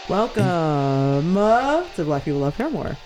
Welcome to Black People Love Paramore,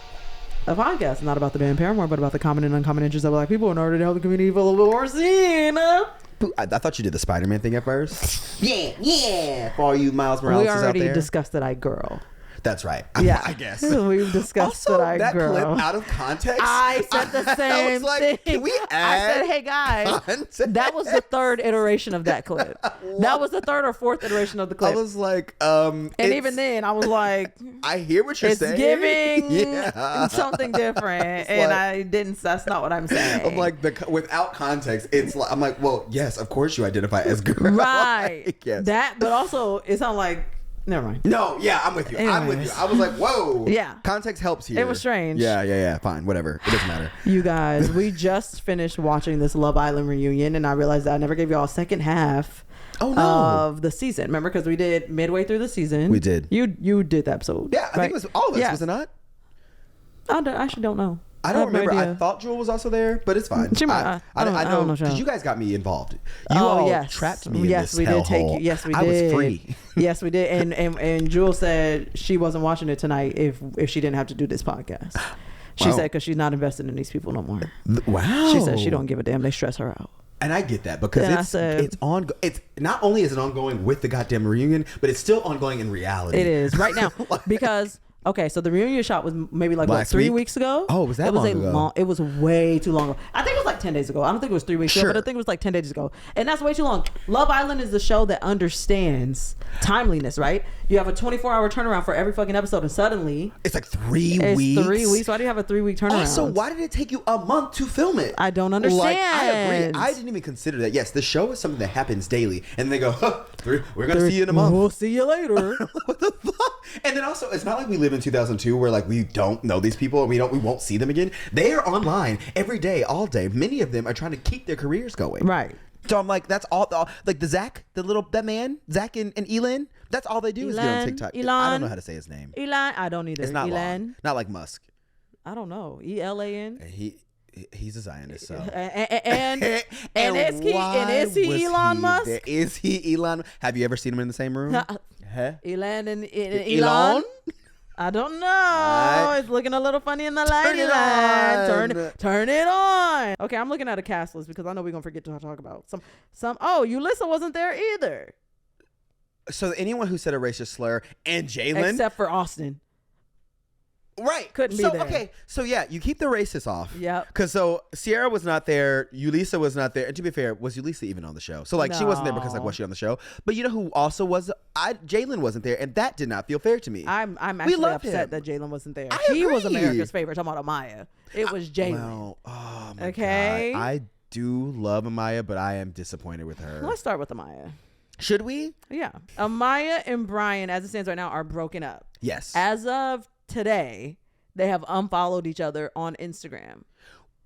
a podcast not about the band Paramore, but about the common and uncommon interests of Black people in order to help the community feel a little more seen. I thought you did the Spider-Man thing at first. Yeah. For all you Miles Morales We out already there. discussed that I girl. That's right. Yeah, I guess. We've discussed also, that clip girl. out of context. I said the same I was like, thing. Can we I add said, hey guys, context? that was the third iteration of that clip. That was the third or fourth iteration of the clip. I was like, and even then, I was like, I hear what you're it's saying. giving something different, and like, that's not what I'm saying. I'm like, without context, it's like, I'm like, well, yes, of course you identify as girl. Right. Like, yes. That, but also it sounded like, never mind. No, yeah, I'm with you. I'm with you. I was like, whoa. Yeah. Context helps here. It was strange. Yeah. Fine, whatever. It doesn't matter. You guys, we just finished watching this Love Island reunion, and I realized that I never gave y'all a second half of the season. Remember, because we did midway through the season. We did. You did the episode. Yeah, I think it was all of us, was it not? I actually don't know. I don't have no remember. idea. I thought Jewel was also there, but it's fine. She might. I know know, because you guys got me involved. You yes. trapped me in yes, this we did take hellhole. you. Yes, we did. I was free. Yes, we did. And Jewel said she wasn't watching it tonight if she didn't have to do this podcast. She said because she's not invested in these people no more. Wow. She said she don't give a damn. They stress her out. And I get that because it's not only is it ongoing with the goddamn reunion, but it's still ongoing in reality. It is right now because. Okay, so the reunion shot was maybe like what, 3 weeks ago. Oh, was that long ago? It was way too long ago. I think it was like 10 days ago. I don't think it was 3 weeks ago, but I think it was like 10 days ago. And that's way too long. Love Island is the show that understands timeliness, right? You have a 24-hour turnaround for every fucking episode, and suddenly it's like 3 weeks. It's 3 weeks. Why do you have a 3-week turnaround? Also, why did it take you a month to film it? I don't understand. Like, I agree. I didn't even consider that. Yes, the show is something that happens daily, and they go, we're gonna see you in a month. We'll see you later. What the fuck? And then also, it's not like we live in 2002 where like we don't know these people and we won't see them again. They are online every day, all day. Many of them are trying to keep their careers going. Right. So I'm like, that's all like Zach and Elon. That's all they do is get on TikTok. I don't know how to say his name. Elon. I don't either. It's not Elon. long. Not like Musk. I don't know. ELAN. He's a Zionist, so and is he Elon Musk? Is he Elon? Have you ever seen him in the same room? Elon and Elon? I don't know. It's looking a little funny in the lighting line. Turn it on. Okay, I'm looking at a cast list because I know we're gonna forget to talk about some. Oh, Ulissa wasn't there either. So anyone who said a racist slur and Jalen, except for Austin. Right. Couldn't be there. Okay. So yeah, you keep the racists off. Yep. Because so Sierra was not there. Ulissa was not there. And to be fair, was Ulissa even on the show? So like she wasn't there because like was she on the show? But you know who also was? Jalen wasn't there, and that did not feel fair to me. I'm actually upset that Jalen wasn't there. He was America's favorite. Talking about Amaya. It was Jalen. Well, oh my okay. God. I do love Amaya, but I am disappointed with her. Let's start with Amaya. Should we? Yeah. Amaya and Brian, as it stands right now, are broken up. Yes. As of today, they have unfollowed each other on Instagram.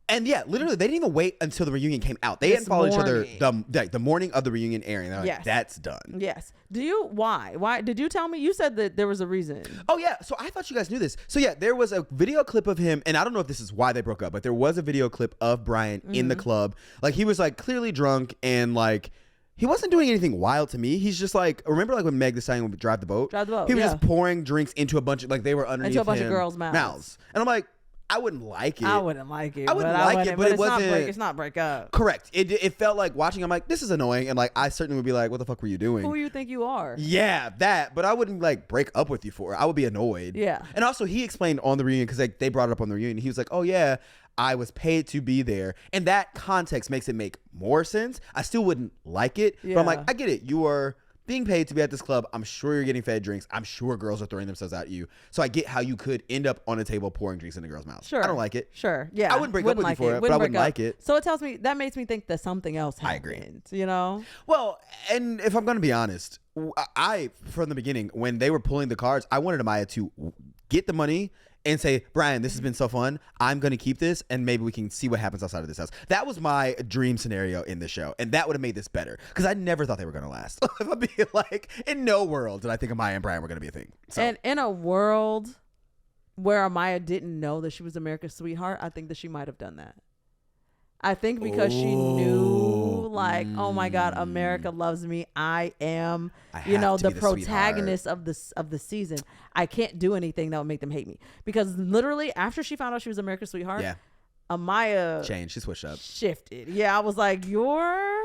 And yeah, literally, they didn't even wait until the reunion came out. They unfollowed each other the morning of the reunion airing. They're like, yes. That's done. Yes. Why did you tell me? You said that there was a reason. Oh yeah. So I thought you guys knew this. So yeah, there was a video clip of him, and I don't know if this is why they broke up, but there was a video clip of Brian in the club. Like he was like clearly drunk and like, he wasn't doing anything wild to me. He's just like, remember like when Meg Thee Stallion would drive the boat? He was just pouring drinks into a bunch of, like they were underneath into a bunch of girls' mouths. And I'm like, I wouldn't like it. I wouldn't like it. But it wasn't. It's not break up. Correct. It felt like watching, I'm like, this is annoying. And like, I certainly would be like, what the fuck were you doing? Who you think you are? Yeah, that. But I wouldn't like break up with you for it. I would be annoyed. Yeah. And also he explained on the reunion, because like, they brought it up on the reunion. He was like, oh yeah, I was paid to be there. And that context makes it make more sense. I still wouldn't like it. Yeah. But I'm like, I get it. You are being paid to be at this club. I'm sure you're getting fed drinks. I'm sure girls are throwing themselves at you. So I get how you could end up on a table pouring drinks in a girl's mouth. Sure. I don't like it. Sure. Yeah. I wouldn't break up with you for it, but I wouldn't like it. So it tells me, that makes me think that something else happened. I agree. You know? Well, and if I'm going to be honest, I, from the beginning, when they were pulling the cards, I wanted Amaya to get the money and say, Brian, this has been so fun. I'm going to keep this, and maybe we can see what happens outside of this house. That was my dream scenario in the show, and that would have made this better, because I never thought they were going to last. If I'm being like, in no world did I think Amaya and Brian were going to be a thing. So. And in a world where Amaya didn't know that she was America's sweetheart, I think that she might have done that. I think because she knew, like, oh my God, America loves me. I am, the protagonist of the season. I can't do anything that would make them hate me. Because literally, after she found out she was America's sweetheart, Amaya changed. She switched up. Shifted. Yeah, I was like, you're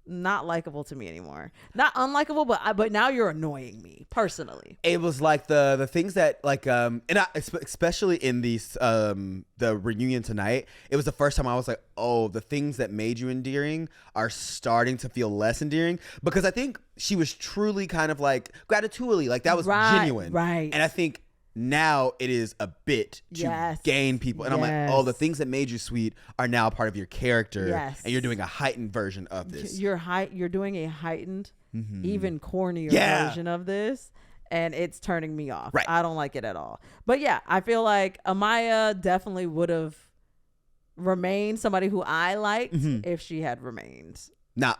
not likable to me anymore. Not unlikable, but now you're annoying me personally. It was like the things that like especially in these the reunion tonight, it was the first time I was like, oh, the things that made you endearing are starting to feel less endearing, because I think she was truly kind of like gratitude, like that was genuine, right? And I think now it is a bit to gain people, and I'm like, oh, the things that made you sweet are now part of your character, and you're doing a heightened version of this. You're doing a heightened, even cornier version of this, and it's turning me off. Right. I don't like it at all. But yeah, I feel like Amaya definitely would have remained somebody who I liked if she had remained. Now,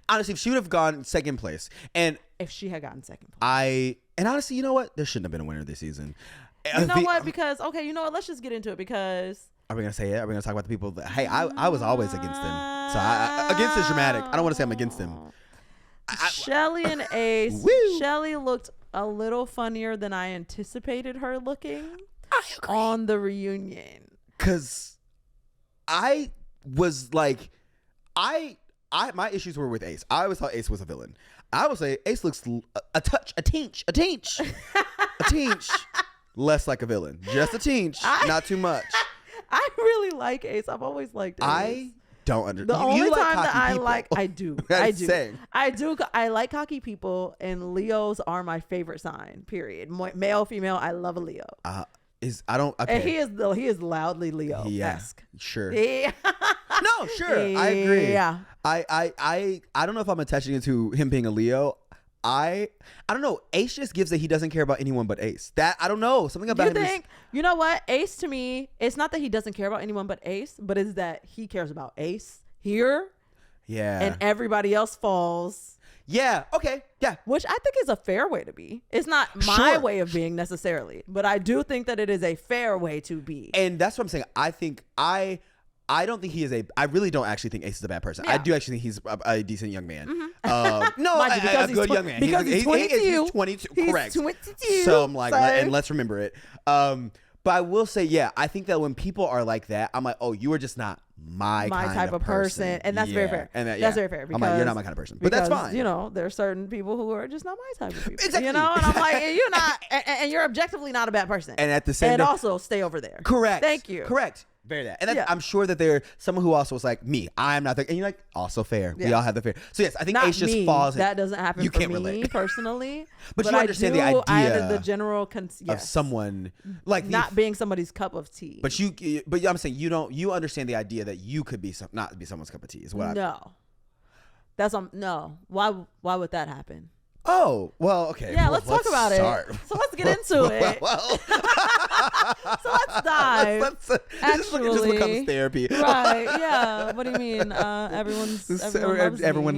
honestly, if she would have gone second place, and if she had gotten second place, and honestly, you know what? There shouldn't have been a winner this season. You know what? Because you know what? Let's just get into it. Because are we gonna say it? Are we gonna talk about the people that? Hey, I was always against them. So against is dramatic. I don't want to say I'm against them. Shelly and Ace. Shelly looked a little funnier than I anticipated her looking on the reunion. Cause I was like, my issues were with Ace. I always thought Ace was a villain. I would say Ace looks a teeny less like a villain. Just a teeny, not too much. I really like Ace. I've always liked Ace. I don't understand. The only like time that I people. like, I do. I like cocky people, and Leos are my favorite sign. Period. Male, female. I love a Leo. Okay. And he is loudly Leo-esque. Sure. Yeah. No, sure. I agree. Yeah. I don't know if I'm attaching it to him being a Leo. I don't know. Ace just gives that he doesn't care about anyone but Ace. That I don't know. Something about him. You know what? Ace to me, it's not that he doesn't care about anyone but Ace, but it's that he cares about Ace here. Yeah. And everybody else falls. Yeah. Okay. Yeah. Which I think is a fair way to be. It's not my way of being necessarily, but I do think that it is a fair way to be. And that's what I'm saying. I think I don't think he is I really don't actually think Ace is a bad person. Yeah. I do actually think he's a decent young man. No, a good young man. Because he's 22. He's 22. Correct. 22. So I'm like, and let's remember it. But I will say, yeah, I think that when people are like that, I'm like, oh, you are just not my type of person. And that's very fair. And that's very fair. I'm like, you're not my kind of person. But that's fine. There are certain people who are just not my type of people. Exactly. And I'm like, you're not, and you're objectively not a bad person. And at the same time. And also stay over there. Correct. Thank you. Correct. Very that. And I'm sure that there's someone who also was like, me, I'm not there. And you're like, also fair. Yeah. We all have the fair. So yes, I think Ace just falls. That doesn't happen you for can't me relate. Personally. but you understand the idea the general of someone like not being somebody's cup of tea. But I'm saying you understand the idea that you could be not be someone's cup of tea is what no. Why would that happen? Oh, well, okay. Yeah, let's talk about it. So let's get into it. So let's dive. It just becomes therapy. Right, yeah. What do you mean? Everyone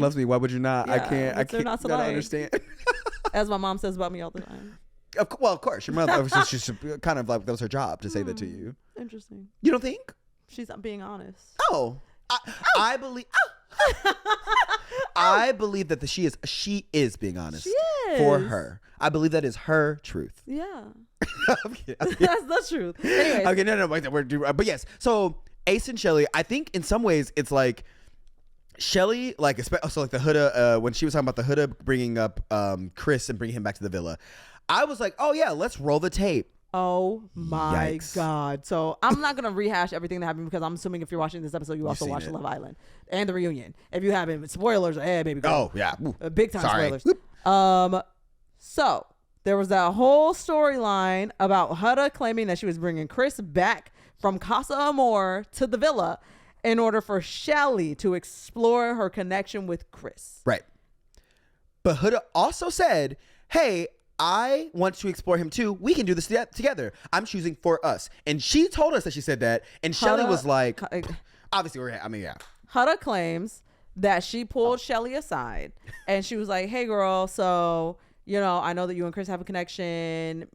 loves me. Why would you not? Yeah, I can't. You gotta like? understand. As my mom says about me all the time. Well, of course. Your mother was just kind of like, that was her job to say that to you. Interesting. You don't think? She's not being honest. Oh. I believe... I believe that she is being honest. She is. For her. I believe that is her truth. Yeah. I'm kidding. That's the truth. Anyways. Okay, no, but yes. So Ace and Shelly, I think in some ways it's like Shelly, like also like the Huda, when she was talking about the Huda bringing up Chris and bringing him back to the villa, I was like, oh yeah, let's roll the tape. Oh my God. So I'm not going to rehash everything that happened because I'm assuming if you're watching this episode, you also watched Love Island and the reunion. If you haven't, spoilers ahead, baby girl. Oh, yeah. Big time spoilers. So there was that whole storyline about Huda claiming that she was bringing Chris back from Casa Amor to the villa in order for Shelly to explore her connection with Chris. Right. But Huda also said, hey, I want to explore him too. We can do this together. I'm choosing for us. And she told us that she said that. And Shelly was like, obviously, Huda claims that she pulled Shelly aside and she was like, hey, girl, so, I know that you and Chris have a connection.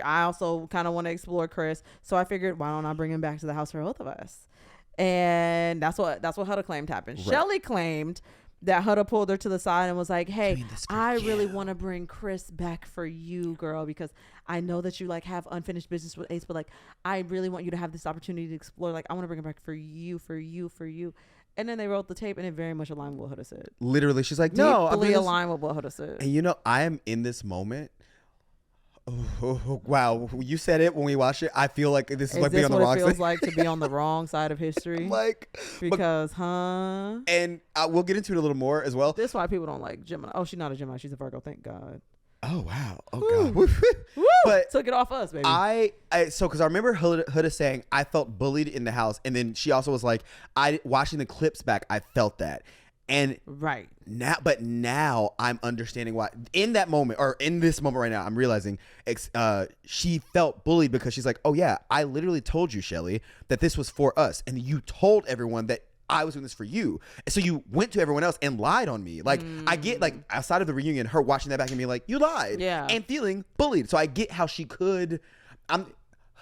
I also kind of want to explore Chris. So I figured, why don't I bring him back to the house for both of us? And that's what Huda claimed happened. Right. Shelly claimed that Huda pulled her to the side and was like, hey, I really want to bring Chris back for you, girl, because I know that you like have unfinished business with Ace, but like I really want you to have this opportunity to explore. Like I want to bring it back for you. And then they wrote the tape, and it very much aligned with what Huda said. Literally, she's like, no, deeply aligned with what Huda said. And I am in this moment. Oh, wow, you said it when we watched it. I feel like this is like being on the wrong side. It feels like to be on the wrong side of history. Because, and we'll get into it a little more as well. This is why people don't like Gemini. Oh, she's not a Gemini. She's a Virgo. Thank God. Oh wow. Oh God. Woo. But took it off us, baby. Because I remember Huda saying I felt bullied in the house, and then she also was like, watching the clips back, I felt that. And right now I'm understanding why in that moment, or in this moment right now, I'm realizing she felt bullied because she's like, oh yeah, I literally told you, Shelly, that this was for us, and you told everyone that I was doing this for you, so you went to everyone else and lied on me. Like I get, like, outside of the reunion, her watching that back and being like, you lied, and feeling bullied. So I get how she could.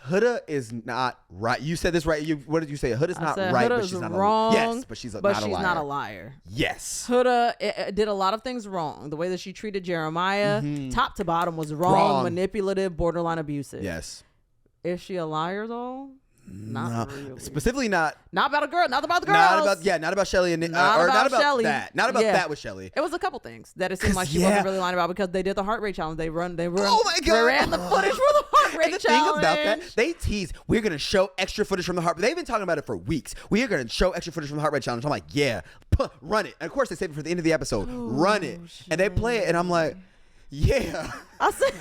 Huda is not right. You said this right. What did you say? Huda's not right, but she's not wrong. Yes, but she's not a liar. Yes. Huda did a lot of things wrong. The way that she treated Jeremiah, top to bottom, was wrong, manipulative, borderline abusive. Yes. Is she a liar though? Not really. Specifically not about a girl. Not about the girls. Not about Shelly and not about Shelly. Not about that with Shelly. It was a couple things that it seemed like she wasn't really lying about, because they did the heart rate challenge. They oh my God. They ran the footage for the heart rate challenge. Thing about that, they tease, we're gonna show extra footage from the heart. They've been talking about it for weeks. We are gonna show extra footage from the heart rate challenge. I'm like, yeah, run it. And of course they saved it for the end of the episode. Run it, and they play it, and I'm like, yeah. I said,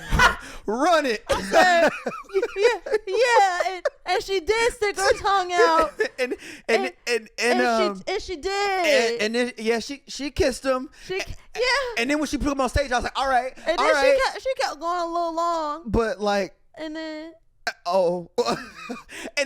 run it. I said, yeah, and she did stick her tongue out, and she did, and then she kissed him, and then when she put him on stage, I was like, all right, and then she kept going a little long, but like, and then. And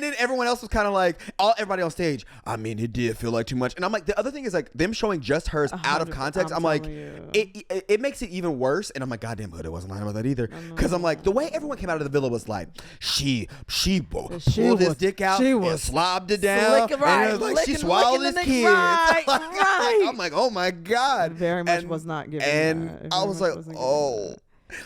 then everyone else was kind of like, everybody on stage, I mean, it did feel like too much. And I'm like, the other thing is like them showing just hers out of context. I'm like, it makes it even worse. And I'm like, goddamn, Huda wasn't lying about that either. Because I'm like, the way everyone came out of the villa was like, she pulled his dick out and slobbed it down. And it was like, she swallowed his kids. Right. I'm like, oh my God. Very much was not giving And I was like, oh.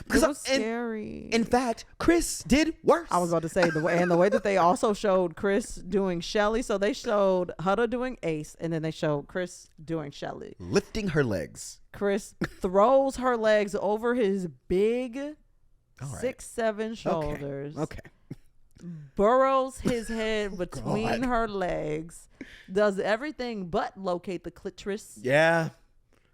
Because it was scary. In fact, Chris did worse. I was about to say the way that they also showed Chris doing Shelly. So they showed Huda doing Ace, and then they showed Chris doing Shelly, lifting her legs. Chris throws her legs over his big 6'7" shoulders. Okay. Burrows his head between her legs. Does everything but locate the clitoris. Yeah.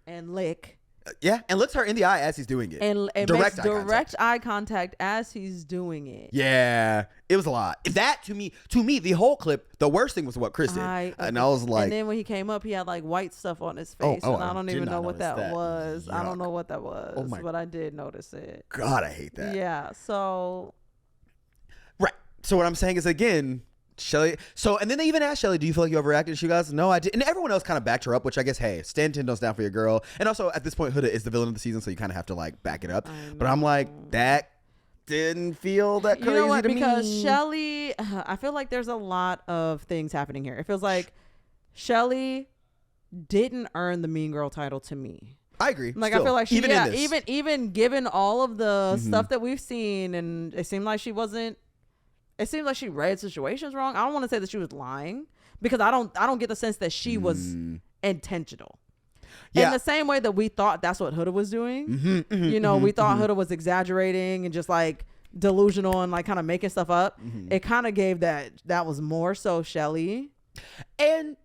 And lick. Yeah, and looks her in the eye as he's doing it. And makes direct eye contact as he's doing it. Yeah, it was a lot. That to me, the whole clip, the worst thing was what Chris did. And I was like, and then when he came up, he had like white stuff on his face, and I don't even know what that was. Yuck. I don't know what that was, but I did notice it. God, I hate that. Yeah. So. Right. So what I'm saying is, again, Shelly. So, and then they even asked Shelly, do you feel like you overreacted? She goes, no, I did. And everyone else kind of backed her up, which I guess, hey, stand 10 toes down for your girl. And also at this point, Huda is the villain of the season, so you kind of have to like back it up. But I'm like, that didn't feel that crazy to me. Because Shelly, I feel like there's a lot of things happening here. It feels like Shelly didn't earn the mean girl title to me. I agree. Like, still, I feel like she, even given all of the stuff that we've seen, and it seemed like she wasn't. It seems like she read situations wrong. I don't want to say that she was lying, because I don't get the sense that she was intentional. Yeah. In the same way that we thought that's what Huda was doing. We thought Huda was exaggerating and just like delusional and like kind of making stuff up. It kind of gave that was more so Shelly. And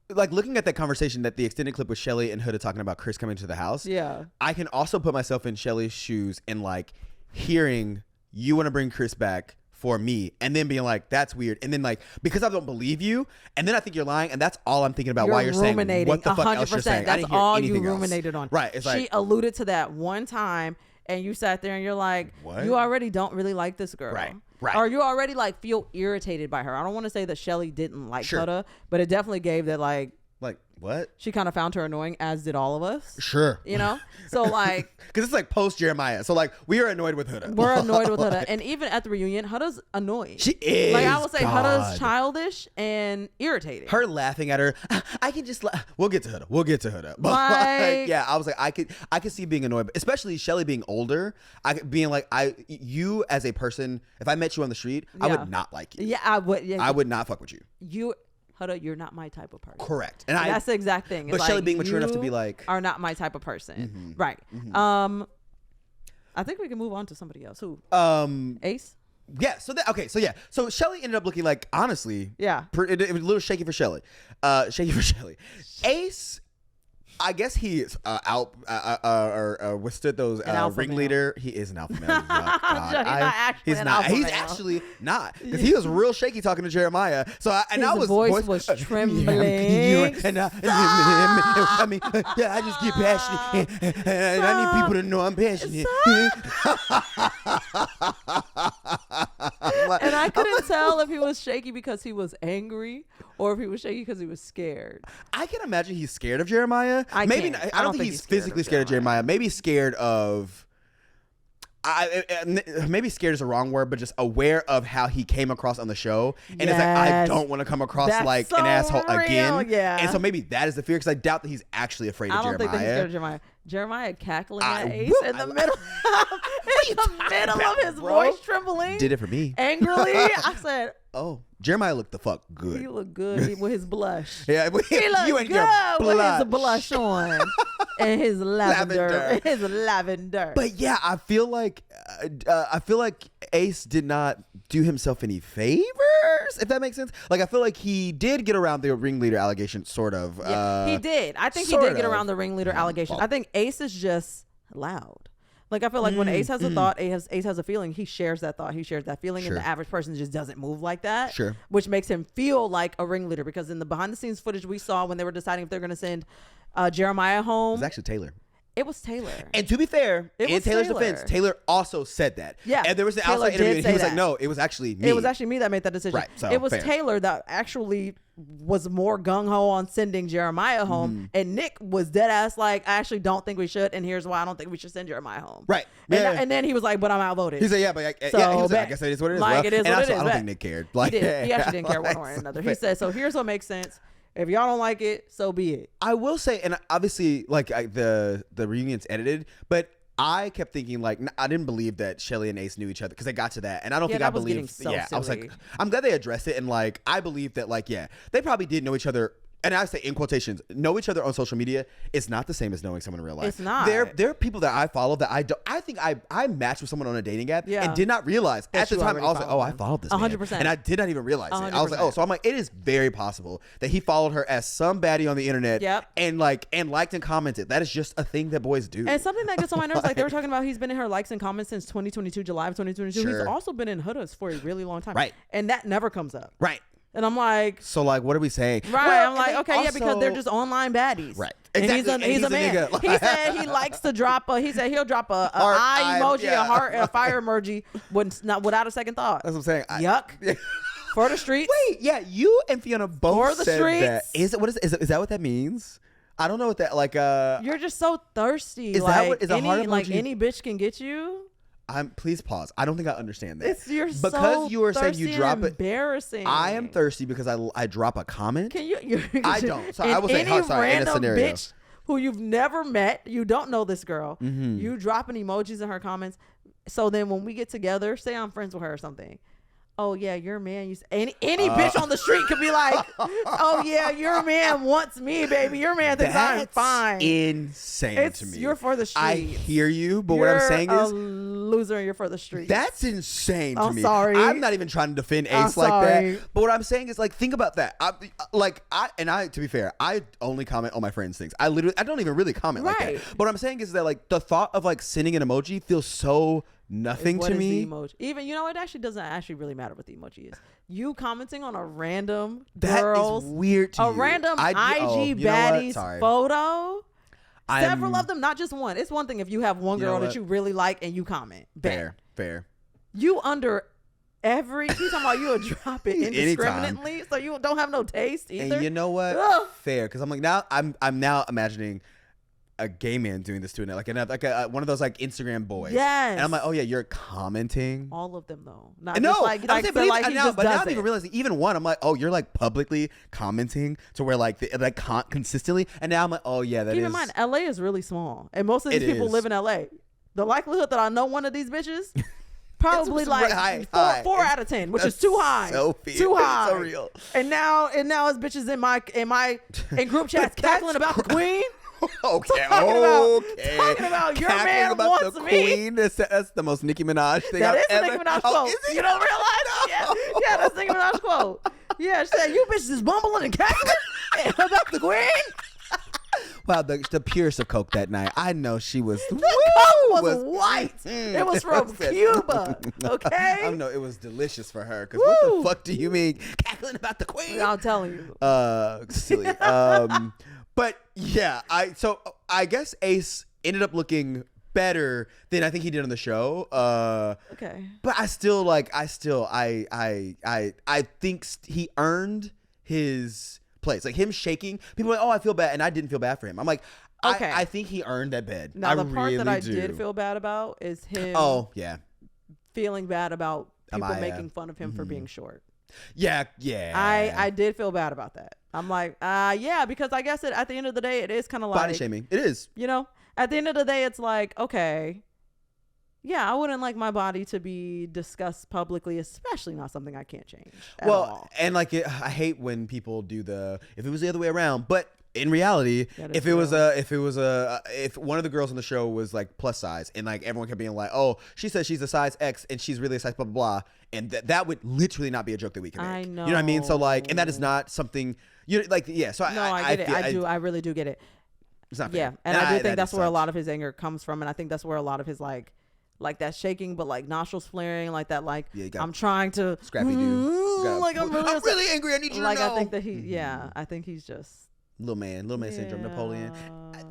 like looking at that conversation, that the extended clip with Shelly and Huda talking about Chris coming to the house. Yeah. I can also put myself in Shelly's shoes and like hearing, you want to bring Chris back for me, and then being like, that's weird, and then like, because I don't believe you, and then I think you're lying, and that's all I'm thinking about while you're saying what the fuck else you're saying. That's all you ruminated on. Right. It's like, she alluded to that one time, and you sat there and you're like, what? You already don't really like this girl. Right. Or you already like feel irritated by her. I don't want to say that Shelly didn't like Huda, but it definitely gave that like, Like, what? She kind of found her annoying, as did all of us. Sure. You know? So, like... Because it's like post-Jeremiah. So, like, we are annoyed with Huda. We're annoyed with Huda. And even at the reunion, Huda's annoyed. She is. Like, I would say Huda's childish and irritating. Her laughing at her, I can just... We'll get to Huda. But, like, yeah, I was like, I could see being annoyed. Especially Shelly being older. Being like, you as a person, if I met you on the street, I would not like you. Yeah, I would. Yeah, I would not fuck with you. Huda, you're not my type of person. Correct. And that's the exact thing. But Shelly being mature enough to be like... are not my type of person. Right. I think we can move on to somebody else. Who? Ace? Yeah. So Shelly ended up looking like, honestly... Yeah. It was a little shaky for Shelly. Ace... I guess he is withstood those ringleader. He is an alpha male. He's not. He's actually not, because he was real shaky talking to Jeremiah. So his voice was trembling. I mean, yeah, I just get passionate, and I need people to know I'm passionate. And I couldn't tell if he was shaky because he was angry or if he was shaky because he was scared. I can imagine he's scared of Jeremiah. I don't think he's physically scared of Jeremiah. Maybe scared of... maybe scared is the wrong word, but just aware of how he came across on the show. And it's like, I don't want to come across like an asshole again. Yeah. And so maybe that is the fear, because I doubt that he's actually afraid of Jeremiah. I don't think that he's scared of Jeremiah. Jeremiah cackling at Ace in the middle of his voice trembling. Did it for me. Angrily. I said, oh, Jeremiah looked the fuck good. He looked good with his blush. Yeah, he looked good with his blush on. And his lavender. His lavender. But yeah, I feel like Ace did not do himself any favors, if that makes sense. Like, I feel like he did get around the ringleader allegation, sort of. Yeah, he did. I think he did get around the ringleader allegation. I think Ace is just loud. Like, I feel like when Ace has a thought, Ace has a feeling, he shares that thought, he shares that feeling, and the average person just doesn't move like that. Sure. Which makes him feel like a ringleader, because in the behind the scenes footage we saw when they were deciding if they're going to send Jeremiah home. It was actually Taylor. It was Taylor. And to be fair, in Taylor's defense, Taylor also said that. Yeah. And there was an outside interview, and he was like, no, it was actually me. It was actually me that made that decision. Right. So, it was Taylor that actually was more gung-ho on sending Jeremiah home. And Nick was dead ass like, I actually don't think we should, and here's why I don't think we should send Jeremiah home. Right. And then he was like, but I'm outvoted. He said, yeah, but he was like, I guess it is what it is. Like, it is what it is. I don't think Nick cared. Like, he actually didn't care one way or another. He said, so here's what makes sense. If y'all don't like it, so be it. I will say, and obviously, like, the reunion's edited, but I kept thinking, like, I didn't believe that Shelly and Ace knew each other, because they got to that, and I don't think I believed. Silly. I was like, I'm glad they addressed it, and like, I believe that, like, yeah, they probably did know each other. And I say in quotations, know each other on social media. It's not the same as knowing someone in real life. It's not. There are people that I follow that I think I matched with someone on a dating app and did not realize at the time. I was like, oh, I followed this 100%, and I did not even realize 100%. It. I was like, oh, so I'm like, it is very possible that he followed her as some baddie on the internet. And liked and commented. That is just a thing that boys do. And something that gets on my nerves, like they were talking about, he's been in her likes and comments since 2022, July of 2022. Sure. He's also been in Huda's for a really long time. Right. And that never comes up. Right. And I'm like, so like, what are we saying? Right. Well, I'm like, okay, also, yeah, because they're just online baddies. Right. Exactly. And he's a man. Nigga. He said he likes to drop he said he'll drop a eye emoji, a heart, and a fire emoji without a second thought. That's what I'm saying. Yuck. For the streets. Wait, yeah, you and Fiona both for the said streets. That. Is that what that means? I don't know what that, like, you're just so thirsty. Is like, that what is a heart emoji? Like any bitch can get you? Please pause. I don't think I understand that. You're because so you were saying you drop it. Embarrassing. I am thirsty because I drop a comment. Can you? I don't. So I was saying, in a scenario. Bitch who you've never met, you don't know this girl. You dropping emojis in her comments. So then when we get together, say I'm friends with her or something. Oh yeah, your man. Any bitch on the street could be like, oh yeah, your man wants me, baby. Your man thinks I'm fine. Insane to me. You're for the streets. I hear you, but what I'm saying is, loser, and you're for the streets. That's insane to me. I'm sorry. I'm not even trying to defend Ace like that. But what I'm saying is, like, think about that. To be fair, I only comment on my friends' things. I don't even really comment like that. But what I'm saying is that, like, the thought of like sending an emoji feels so nothing to me. The emoji? Even, it actually doesn't really matter what the emoji is. You commenting on a random girl's, that is weird to a you. random IG baddie's photo. Several of them, not just one. It's one thing if you have one girl that you really like and you comment. Fair. You He's talking about you would drop it indiscriminately, so you don't have no taste either. And you know what? Ugh. Fair, because I'm like I'm now imagining a gay man doing this to it, like one of those like Instagram boys. Yes. And I'm like, oh yeah, you're commenting. All of them though. Not No, just like now I'm it. even realizing even one. I'm like, oh, you're like publicly commenting to where like consistently, and now I'm like, oh yeah, that is. Keep in mind, LA is really small, and most of these people live in LA. The likelihood that I know one of these bitches. Probably like 4 out of 10, which is too high. Too high. So real. And now it's bitches in group chats cackling about the queen. Okay. Talking about your man wants the me. Queen. That's the most Nicki Minaj thing. That I've is a ever. Nicki Minaj quote. You don't realize? No. Yeah, that's Nicki Minaj quote. Yeah, she said, "You bitches is bumbling and cackling about the queen." Wow, the purest of coke that night. I know she was. The coke was white. It was from Cuba. Okay. I know it was delicious for her. Because what the fuck do you mean cackling about the queen? I'm telling you. Silly. But yeah, I guess Ace ended up looking better than I think he did on the show. Okay. But I think he earned his place. Like him shaking, people were like, oh, I feel bad, and I didn't feel bad for him. I'm like, okay. I think he earned that bed. Now the part that I did feel bad about is him. Oh yeah. Feeling bad about people Amaya. making fun of him for being short. Yeah. I did feel bad about that. I'm like, yeah, because I guess at the end of the day, it is kind of like body shaming. It is. You know, at the end of the day, it's like, okay, yeah, I wouldn't like my body to be discussed publicly, especially not something I can't change. At all. And like, I hate when people do if it was the other way around, but in reality, if one of the girls on the show was like plus size and like everyone kept being like, oh, she says she's a size X and she's really a size blah blah blah, and that would literally not be a joke that we can make. I know. You know what I mean? So like, and that is not something yeah. So no, I get it. I really do get it. It's not fair. Yeah, and I do think that's where a lot of his anger comes from, and I think that's where a lot of his like that shaking, but like nostrils flaring, like that, like I'm trying to scrappy dude. Like I'm really angry. I need you to know. Like I think that I think he's just little man syndrome, Napoleon.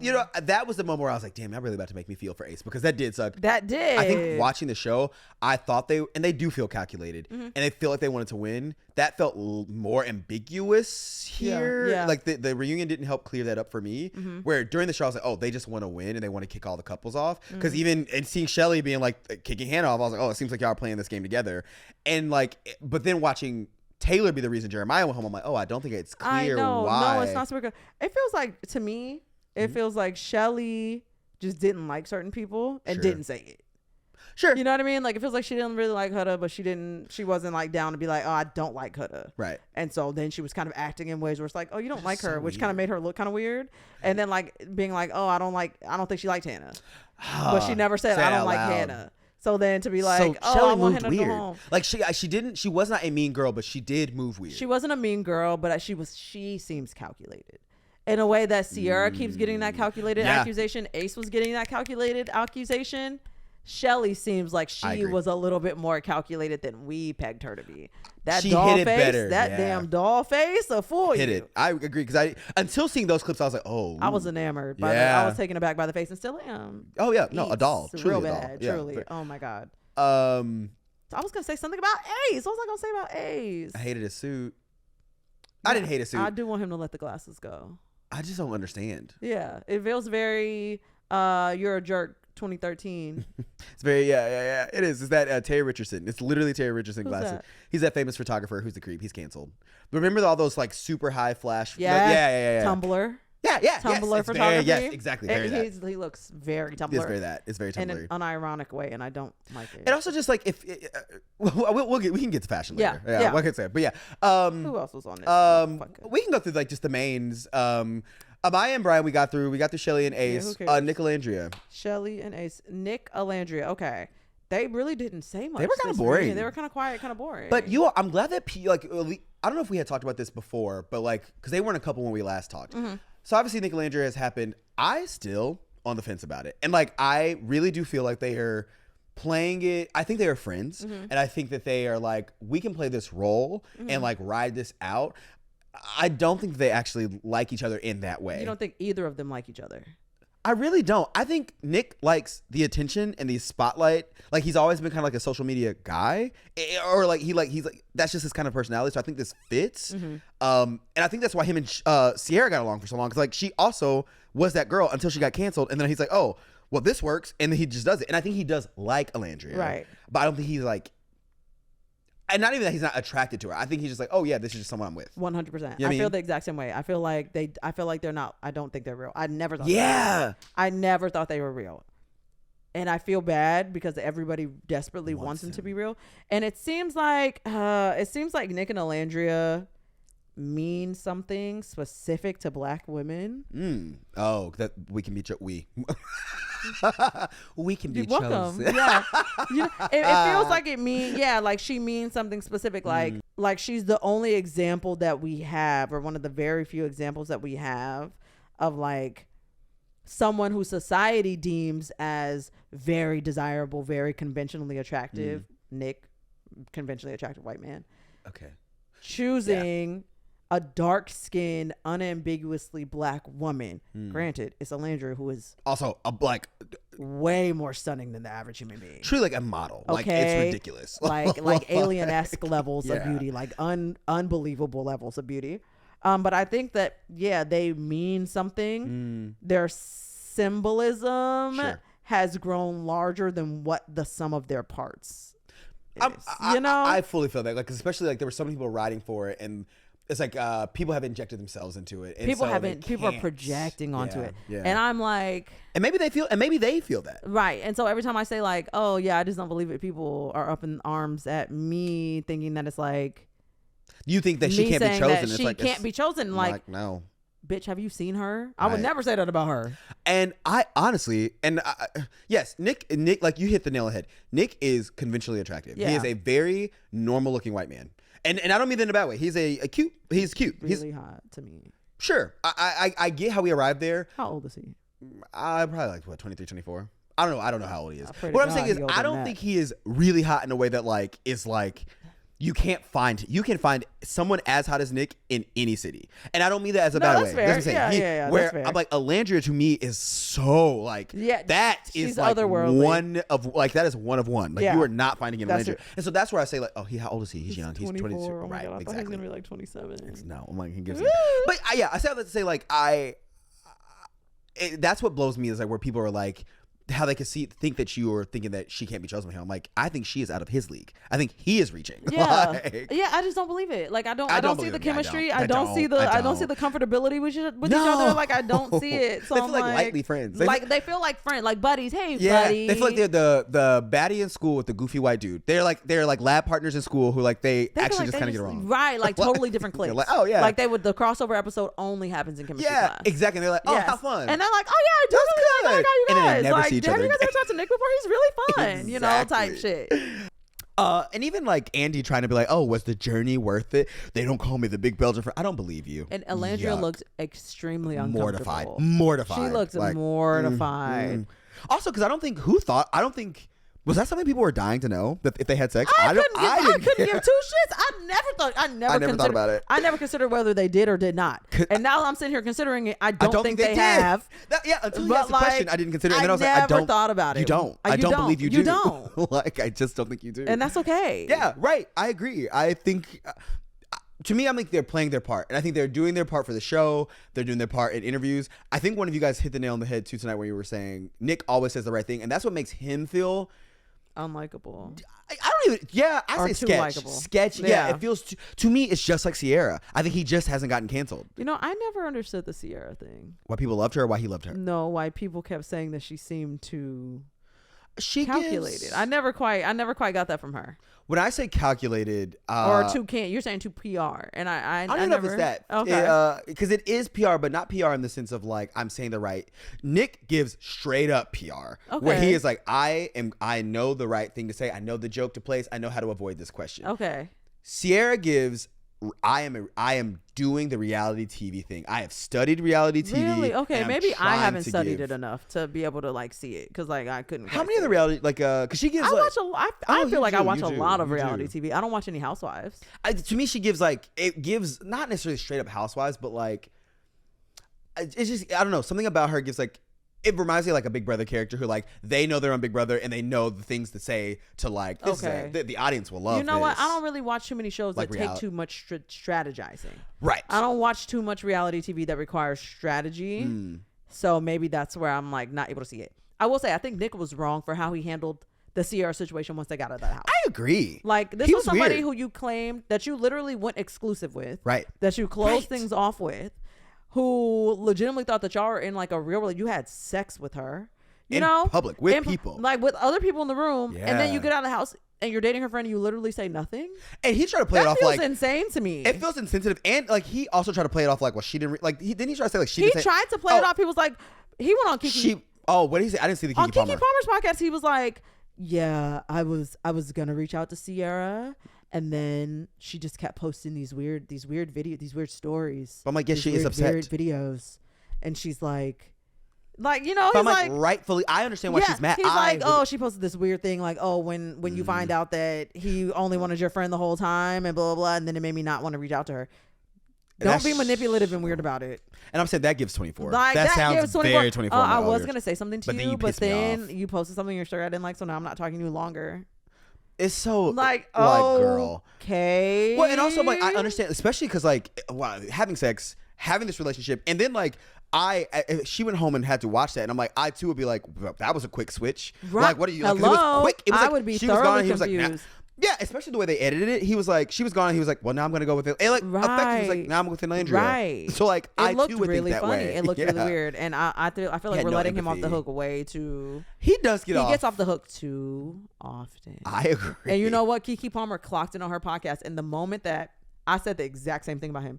You know, that was the moment where I was like, damn, I'm really about to make me feel for Ace, because that did suck. That did. I think watching the show, I thought they do feel calculated, and they feel like they wanted to win. That felt more ambiguous here. Yeah. Like the reunion didn't help clear that up for me. Where during the show I was like, oh, they just want to win and they want to kick all the couples off. Because even and seeing Shelly being like kicking Hannah off, I was like, oh, it seems like y'all are playing this game together. And like, but then watching Taylor be the reason Jeremiah went home, I'm like, oh, I don't think it's clear why. No, it's not super good. It feels like, to me, it feels like Shelly just didn't like certain people and didn't say it. Sure. You know what I mean? Like, it feels like she didn't really like Huda, but she wasn't like down to be like, oh, I don't like Huda. Right. And so then she was kind of acting in ways where it's like, oh, you don't like her, which kind of made her look kind of weird. And then like being like, oh, I don't think she liked Hannah. But she never said I don't like Hannah. So then to be like, oh, Shelly I want moved Hannah to weird. go home. Like she was not a mean girl, but she did move weird. She wasn't a mean girl, but she seems calculated. In a way that Sierra keeps getting that calculated accusation. Ace was getting that calculated accusation. Shelly seems like she was a little bit more calculated than we pegged her to be. That she doll hit it face, better. damn doll face, a fool. Hit it. I agree, because until seeing those clips, I was like, oh. I was enamored by that. I was taken aback by the face and still am. Oh yeah, no, a doll, truly real a doll. bad, Yeah, truly. Oh my god. I was gonna say something about Ace. What was I gonna say about Ace? I hated his suit. I didn't hate his suit. I do want him to let the glasses go. I just don't understand. Yeah, it feels very you're a jerk 2013. It's very yeah. It is. It's that Terry Richardson. It's literally Terry Richardson glasses. That? He's that famous photographer who's the creep. He's canceled. But remember all those like super high flash? Yeah. Tumblr. Yeah. Tumblr yes, photography. Yes, exactly. Very that. He looks very Tumblr. It's very that. It's very Tumblr. In an unironic way, and I don't like it. And also just like if we can get to fashion later. Yeah. What can I say? But yeah. Who else was on this? We can go through like just the mains. Amaya and Brian, we got through Shelly and Ace. Nick Alandria. Shelly and Ace. Nick Alandria. Okay. They really didn't say much. They were kind of boring. They were kind of quiet, kind of boring. But I'm glad that I don't know if we had talked about this before, but like, because they weren't a couple when we last talked. So obviously Nick Alandria has happened. I still on the fence about it. And like, I really do feel like they are playing it. I think they are friends. And I think that they are like, we can play this role and like ride this out. I don't think they actually like each other in that way. You don't think either of them like each other? I really don't. I think Nick likes the attention and the spotlight. Like he's always been kind of like a social media guy, or like he's like that's just his kind of personality. So I think this fits. And I think that's why him and Sierra got along for so long. Because like she also was that girl until she got canceled, and then he's like, oh, well, this works, and then he just does it. And I think he does like Alandria, right? But I don't think he's like. And not even that he's not attracted to her. I think he's just like, oh yeah, this is just someone I'm with. 100%. I feel the exact same way. I feel like they're not. I don't think they're real. I never thought. Yeah. I never thought they were real, and I feel bad because everybody desperately wants them to be real. And it seems like Nick and Alandria mean something specific to Black women. Oh, that we can be we can be welcome. chosen. Yeah, it feels like it means like she means something specific. Like she's the only example that we have, or one of the very few examples that we have of like someone who society deems as very desirable, very conventionally attractive. Nick, conventionally attractive white man. Okay. Choosing a dark-skinned, unambiguously Black woman. Granted, it's Alandria, who is also a Black, way more stunning than the average human being. Truly like a model. Okay? Like it's ridiculous. Like alien-esque levels of beauty, like unbelievable levels of beauty. But I think that they mean something. Their symbolism has grown larger than what the sum of their parts is. I fully feel that. Like especially like there were so many people riding for it, and it's like people have injected themselves into it. And people are projecting onto it. Yeah. And I'm like, and maybe they feel that. Right. And so every time I say like, oh yeah, I just don't believe it, people are up in arms at me thinking that it's like, you think that she can't be chosen. She can't be chosen. Like, no. Bitch, have you seen her? I would never say that about her. And I honestly, yes, Nick, like you hit the nail on the head. Nick is conventionally attractive. Yeah. He is a very normal looking white man. And I don't mean that in a bad way. He's cute. He's cute. Really hot to me. Sure. I get how we arrived there. How old is he? Probably like 23, 24. I don't know how old he is. What I'm saying is I don't think he is really hot in a way that like is like you can find someone as hot as Nick in any city. And I don't mean that as a bad way. Fair. That's what I'm saying. Yeah, where that's fair. I'm like, Alandria to me is so like, that is like one of one. Like you are not finding in Alandria. And so that's where I say like, oh, how old is he? He's young. He's 22. Oh my God, I thought he was going to be like 27. No, I'm like, he gives it. But I say that to say like, that's what blows me is like where people are like, how they could think that you are thinking that she can't be chosen by him. I'm like, I think she is out of his league. I think he is reaching. Yeah, I just don't believe it. Like I don't see the chemistry. I don't see the comfortability with each other. Like I don't see it. So they feel like lightly friends. They feel like friends, like buddies. Hey, buddy. They feel like they're the baddie in school with the goofy white dude. They're like lab partners in school who like they actually just kind of get along. Right, like totally different cliques. Like, oh yeah, like the crossover episode only happens in chemistry class. Yeah, exactly. And they're like, oh, how fun. And they're like, oh yeah, I do really like how you guys. Never see each other. Have you guys ever talked to Nick before? He's really fun, Exactly. type shit. And even like Andy trying to be like, oh, was the journey worth it? They don't call me the big Belgian friend. I don't believe you. And Alandria looks extremely uncomfortable. Mortified. She looks like, mortified. Also, because I don't think was that something people were dying to know, that if they had sex? I couldn't give two shits. I never thought about it. I never considered whether they did or did not. And now I'm sitting here considering it. I don't think they have. Until you asked the question, I didn't consider it. And then I was like, I never thought about it. You don't. I don't believe you do. You don't. Like, I just don't think you do. And that's okay. Yeah, right. I agree. I think... to me, I'm like they're playing their part, and I think they're doing their part for the show. They're doing their part in interviews. I think one of you guys hit the nail on the head too tonight when you were saying Nick always says the right thing, and that's what makes him feel unlikable. I don't even. Yeah, I say sketch. Yeah, it feels to me. It's just like Sierra. I think he just hasn't gotten canceled. I never understood the Sierra thing. Why people loved her, or why he loved her? No, why people kept saying that she seemed too calculated. I never quite got that from her. When I say calculated, you're saying too PR, and I don't know if it's that. Okay, because it is PR, but not PR in the sense of like I'm saying the right. Nick gives straight up PR, where he is like, I know the right thing to say. I know the joke to place. I know how to avoid this question. Okay. Sierra gives, I am doing the reality TV thing. I have studied reality TV. Really? Okay, maybe I haven't studied it enough to be able to like see it, because like I couldn't. How many other reality because she gives? I feel like I watch a lot of reality TV. I don't watch any Housewives. To me, she gives not necessarily straight up Housewives, but like it's just I don't know, something about her gives like. it reminds me of like a Big Brother character who like they know they're on Big Brother and they know the things to say to like this the audience will love. You know this. what? I don't really watch too many shows Like that take too much strategizing. Right. I don't watch too much reality TV that requires strategy. So maybe that's where I'm like not able to see it. I will say I think Nick was wrong for how he handled the Sierra situation once they got out of that house. I agree. Like this was somebody who you claimed that you literally went exclusive with. Right. That you closed things off with. Who legitimately thought that y'all were in like a real, you had sex with her, you know, public with people, like with other people in the room, and then you get out of the house and you're dating her friend and you literally say nothing. And he tried to play it off like insane to me. It feels insensitive, and like he also tried to play it off like, well, she didn't didn't he try to say like she? He didn't tried to play it off. He was like, he went on Kiki. What did he say? I didn't see the Kiki Palmer. On Kiki Palmer's podcast, he was like, yeah, I was gonna reach out to Sierra. And then she just kept posting these weird videos, these weird stories. But I'm like, yes, she is upset. Weird videos, and she's like, you know, but he's I'm like, rightfully, I understand why she's mad. He's she posted this weird thing, like, when you find out that he only wanted your friend the whole time, and blah blah blah, and then it made me not want to reach out to her. Don't be manipulative and weird about it. And I'm saying that gives 24. Like, that sounds very 24. I was gonna say something to you, but then off. you posted something in your story I didn't like, so now I'm not talking to you longer. It's so like girl. Okay. Well, and also like I understand, especially because like having sex, having this relationship, and then like she went home and had to watch that, and I'm like, I too would be like, that was a quick switch. Right. Like, what are you? Like, hello? It was quick. It was I would be thoroughly confused. Yeah, especially the way they edited it. He was like, she was gone. And he was like, well, now I'm gonna go with it. And like, effectively, he was like, now I'm with Alandria. Right. So like, I too would really think that funny. way. It looked really weird, and I feel like we're letting him off the hook way too. He does get off. He gets off the hook too often. I agree. And you know what? Kiki Palmer clocked in on her podcast, and the moment that I said the exact same thing about him,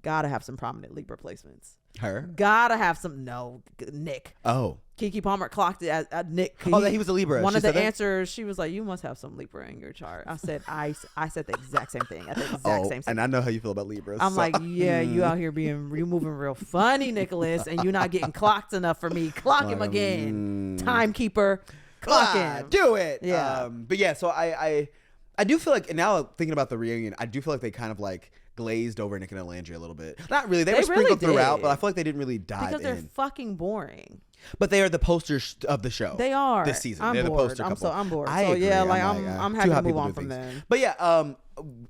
gotta have some prominent Libra placements. Her? Gotta have some. Nick. Oh. Kiki Palmer clocked it as Nick. That he was a Libra. One of the answers, she was like, "You must have some Libra in your chart." I said, I said the exact same thing. I said the exact same thing. And I know how you feel about Libras. I'm like, yeah, you out here you moving real funny, Nicholas, and you're not getting clocked enough for me. Clock him again, timekeeper. Clock him. Do it. Yeah. But yeah, so I do feel like, and now thinking about the reunion, I do feel like they kind of like glazed over Nick and Alandria a little bit. Not really. They were sprinkled throughout, but I feel like they didn't really dive in. Because they're fucking boring. But they are the posters of the show. They are this season. I'm they're bored. the poster couple. I'm bored. I agree. Yeah, like I'm happy to move on from them. But yeah,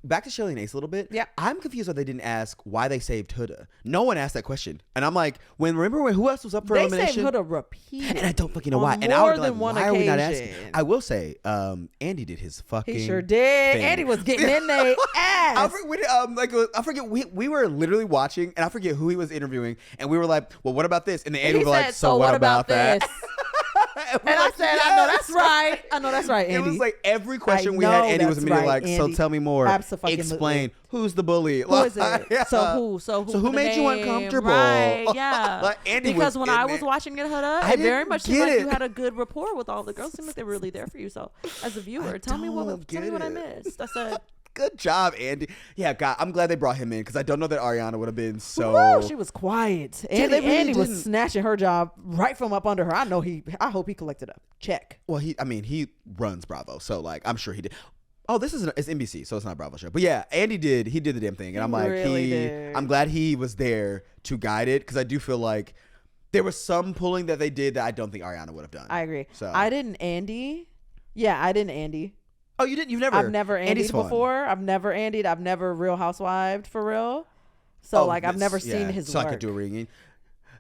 back to Shelly and Ace a little bit. Yeah, I'm confused why they didn't ask why they saved Huda. No one asked that question, and I'm like, remember when who else was up for elimination? They saved Huda repeatedly, and I don't fucking know why. And I would be like, why are we not asking? I will say, Andy did his fucking. He sure did. thing. Andy was getting in their ass. I forget. We were literally watching, and I forget who he was interviewing, and we were like, well, what about this? And then Andy was like, so what about that? And I said, yes. I know that's right. Andy. It was like every question we had, Andy was immediately like, so tell me more. Explain. Who's the bully? Who is it? Yeah. So who made you uncomfortable? Right, yeah. Like Andy because when I was watching it, Huda, I very much seemed like you had a good rapport with all the girls. Seemed like they were really there for you. So as a viewer, tell me what I missed. I said, good job, Andy. Yeah, God, I'm glad they brought him in because I don't know that Ariana would have been so. Woo, she was quiet. Andy was snatching her job right from up under her. I hope he collected a check. Well, he runs Bravo, so like I'm sure he did. Oh, it's NBC, so it's not a Bravo show. But yeah, Andy did the damn thing, and I'm like, I'm glad he was there to guide it because I do feel like there was some pulling that they did that I don't think Ariana would have done. I agree. So I didn't Andy. Yeah, I didn't Andy. Oh, you didn't? You've never? I've never Andy'd before. I've never Andy'd. I've never Real Housewived for real. So I've never seen his work. So I could do a reunion.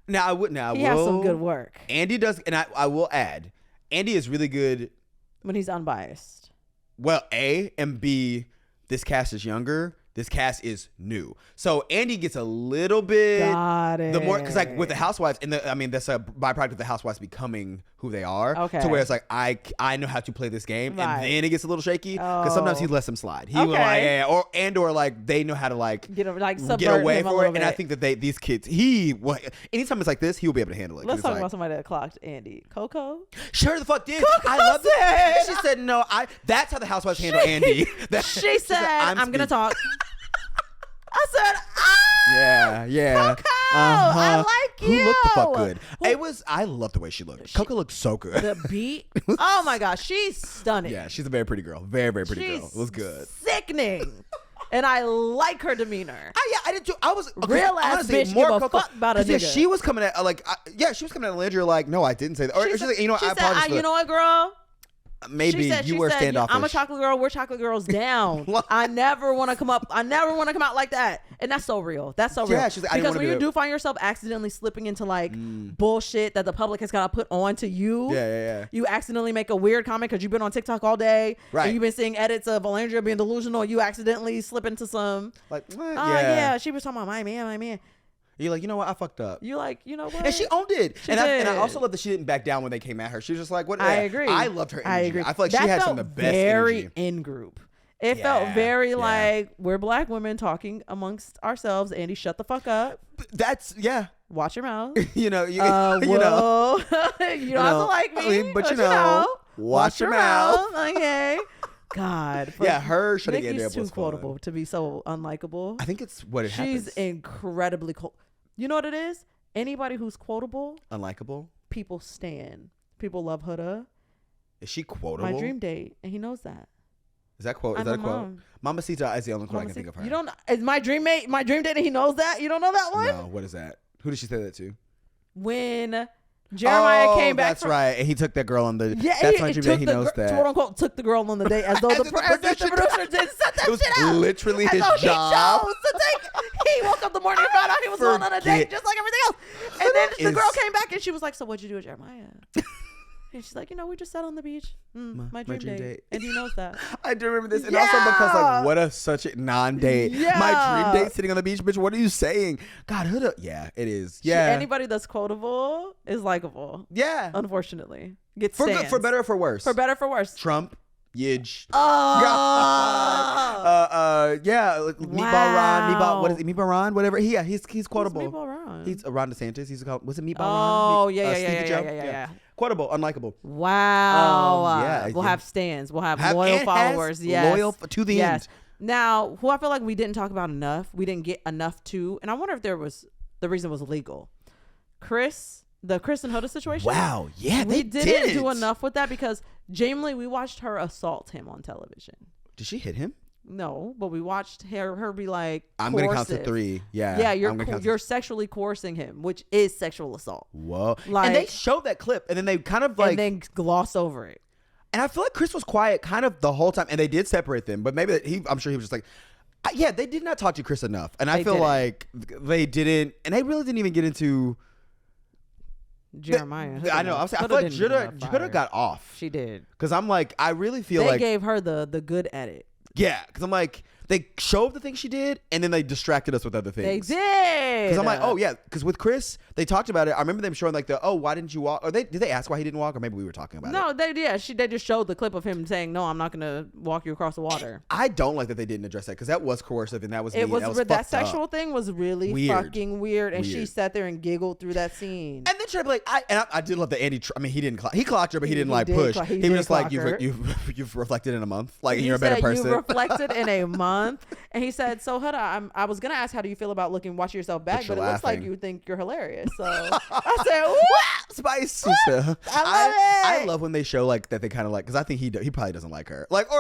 Now I would. Now he has some good work. Andy does, and I will add, Andy is really good when he's unbiased. Well, A and B, this cast is younger. This cast is new. So Andy gets a little bit the more because like with the housewives and that's a byproduct of the housewives becoming who they are. Okay. To where it's like I know how to play this game, and then it gets a little shaky because sometimes he lets them slide. He will or like they know how to like get away from it. And I think that these kids anytime it's like this, he will be able to handle it. Let's talk about somebody that clocked Andy. Coco. Sure the fuck did. Coco I love it. She said no. That's how the housewives handle Andy. She said I'm gonna talk. I said, yeah. Coco, I like you. Who looked the fuck good? I love the way she looked. Coco looked so good. The beat. Oh my gosh, she's stunning. Yeah, she's a very pretty girl. Very, very pretty girl. It was good. Sickening. And I like her demeanor. I did too. I was real ass honestly, bitch more give a fuck about a nigga. Yeah, she was coming at she was coming at Alandria like, no, I didn't say that. Or she's like, you know what, I apologize. You know what, girl? Maybe you were standoffish. I'm a chocolate girl. We're chocolate girls down. I never want to come up. I never want to come out like that. And that's so real. That's so real. Yeah, she's like, because when you do find yourself accidentally slipping into like bullshit that the public has got to put on to you. Yeah. You accidentally make a weird comment because you've been on TikTok all day. Right. And you've been seeing edits of Alandria being delusional. You accidentally slip into some. Like, what? Yeah. She was talking about my man. You're like, you know what? I fucked up. You like, you know what? And she owned it. She and did. I also love that she didn't back down when they came at her. She was just like, what? I agree. I loved her energy. I agree. I feel like that she had felt some of the best very energy. in group. It felt very like we're black women talking amongst ourselves. Andy, shut the fuck up. That's Watch your mouth. you know, you don't have to like me. I mean, but you know, watch your mouth. Okay. God. Her shutting Andy up too was quotable fun. to be so unlikable. I think it's what it happens. She's incredibly cool. You know what it is? Anybody who's quotable, unlikable. People stan. People love Huda. Is she quotable? My dream date, and he knows that. Is that quote? Is that a quote? Mamacita is the only quote I can think of her. You don't. Is my dream date, and he knows that. You don't know that one? No. What is that? Who did she say that to? When Jeremiah came back. That's right. And he took that girl on the. Yeah, that's my dream date. He knows that. "Quote unquote," took the girl on the date as though the producer did set that it was shit up. Literally as his though job. He chose to take. He woke up the morning and found out he was going on a date, just like everything else. And then the girl came back and she was like, "So what'd you do with Jeremiah?" And she's like, we just sat on the beach. My dream date. And he knows that. I do remember this. And also because like, what a such a non-date. Yeah. My dream date sitting on the beach, bitch. What are you saying? God, Huda. Yeah, it is. Yeah. Anybody that's quotable is likable. Yeah. Unfortunately. Gets for good, for better or for worse. For better or for worse. Trump. Yidge. Yeah. Like Meatball Ron. What is it? Meatball Ron? Whatever. He's quotable. Who's Meatball Ron? He's Ron DeSantis. He's called. Was it Meatball Ron? Oh, yeah. Quotable, unlikable. Wow. We'll have stands. We'll have loyal followers. Yes. Loyal to the end. Now, who I feel like we didn't talk about enough. We didn't get enough to. And I wonder if the reason was legal. The Chris and Huda situation. Wow. Yeah, we didn't do enough with that because Jamie, we watched her assault him on television. Did she hit him? No, but we watched her be like, I'm going to count to 3. Yeah. Yeah, you're sexually coercing him, which is sexual assault. Whoa. And they showed that clip and then they kind of like. And then gloss over it. And I feel like Chris was quiet kind of the whole time. And they did separate them. But maybe I'm sure he was just like, they did not talk to Chris enough. And I feel like they didn't. And they really didn't even get into. Jeremiah. I know. I feel like Huda got off. She did. Because I'm like, I really feel they gave her the good edit. Yeah. Because I'm like, they showed the things she did and then they distracted us with other things. They did. Because I'm like, oh yeah. Because with Chris, they talked about it. I remember them showing like why didn't you walk? Or did they ask why he didn't walk? Or maybe we were talking about it. No, they just showed the clip of him saying, no, I'm not going to walk you across the water. I don't like that they didn't address that because that was coercive and that was that sexual thing was really fucking weird. And she sat there and giggled through that scene. And then she be like, I did love that Andy. I mean, he didn't. He clocked her, but he didn't like push. He was just like, you've reflected in a month. Like you're a better person. You reflected in a month. And he said, so Huda, I was gonna ask how do you feel about watching yourself back, but it looks like you think you're hilarious. So I said, what? Spice. I love it. I love when they show like that they kind of like because I think he probably doesn't like her. Like he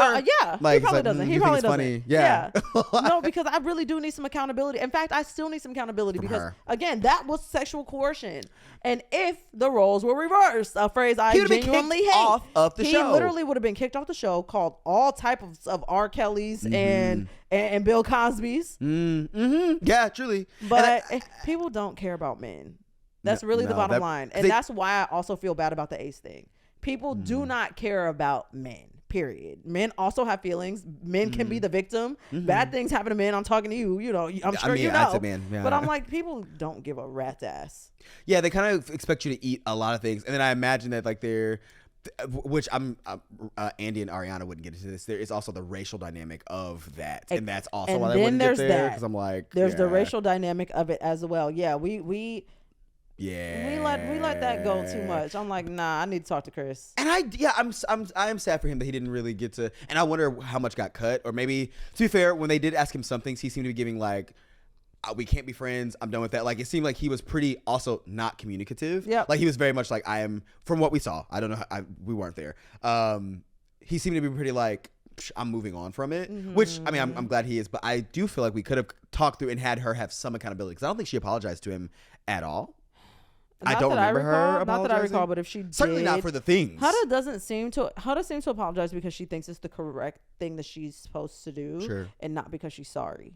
probably doesn't. He probably doesn't. Funny? Yeah. No, because I really do need some accountability. In fact, I still need some accountability because again, that was sexual coercion. And if the roles were reversed, a phrase I genuinely hate, off of the show. He literally would have been kicked off the show, called all type of R. Kelly's and Bill Cosby's. Yeah, truly. But people don't care about men. That's really the bottom line. And that's why I also feel bad about the Ace thing. People do not care about men. Period. Men also have feelings. Men can be the victim. Bad things happen to men. I'm talking to you. You know, I'm sure you know. But I'm like, people don't give a rat's ass. Yeah, they kind of expect you to eat a lot of things, and then I imagine that like they're, which Andy and Ariana wouldn't get into this. There is also the racial dynamic of that, and that's also why they wouldn't get there. Because I'm like, there's the racial dynamic of it as well. Yeah, we let that go too much. I'm like, nah, I need to talk to Chris. And I'm sad for him that he didn't really get to. And I wonder how much got cut, or maybe to be fair, when they did ask him some things, he seemed to be giving like, we can't be friends. I'm done with that. Like it seemed like he was pretty also not communicative. Yeah, like he was very much like I am. From what we saw, I don't know. We weren't there. He seemed to be pretty like I'm moving on from it. Which I mean, I'm glad he is, but I do feel like we could have talked through and had her have some accountability because I don't think she apologized to him at all. I don't remember her apologizing. Not that I recall, but if she did, certainly not for the things. Huda seems to apologize because she thinks it's the correct thing that she's supposed to do, and not because she's sorry.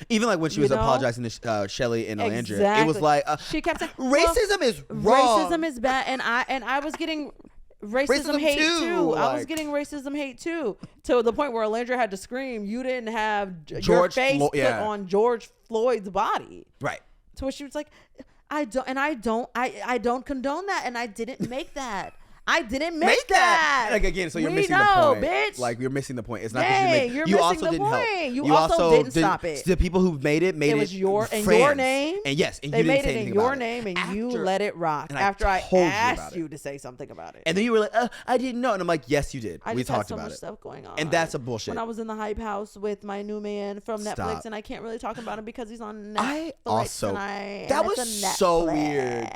Even like when she was apologizing to Shelly and Alandria, exactly. It was like she kept saying racism is wrong. Racism is bad, and I was getting racism hate too. I was getting racism hate too, to the point where Alandria had to scream, "You didn't have your face put on George Floyd's body." Right. To where she was like, I don't condone that, and I didn't make that. I didn't make that. Like again, so you're missing the point, bitch. Like you're missing the point. It's not that you also didn't help. You also didn't stop it. The people who made it was your name, and yes, and they you made didn't say it in anything your about name, it. and you let it rock. After I asked you to say something about it, and then you were like, "I didn't know," and I'm like, "Yes, you did. We talked about it." Stuff going on, and that's a bullshit. When I was in the hype house with my new man from Netflix, and I can't really talk about him because he's on Netflix. That was so weird.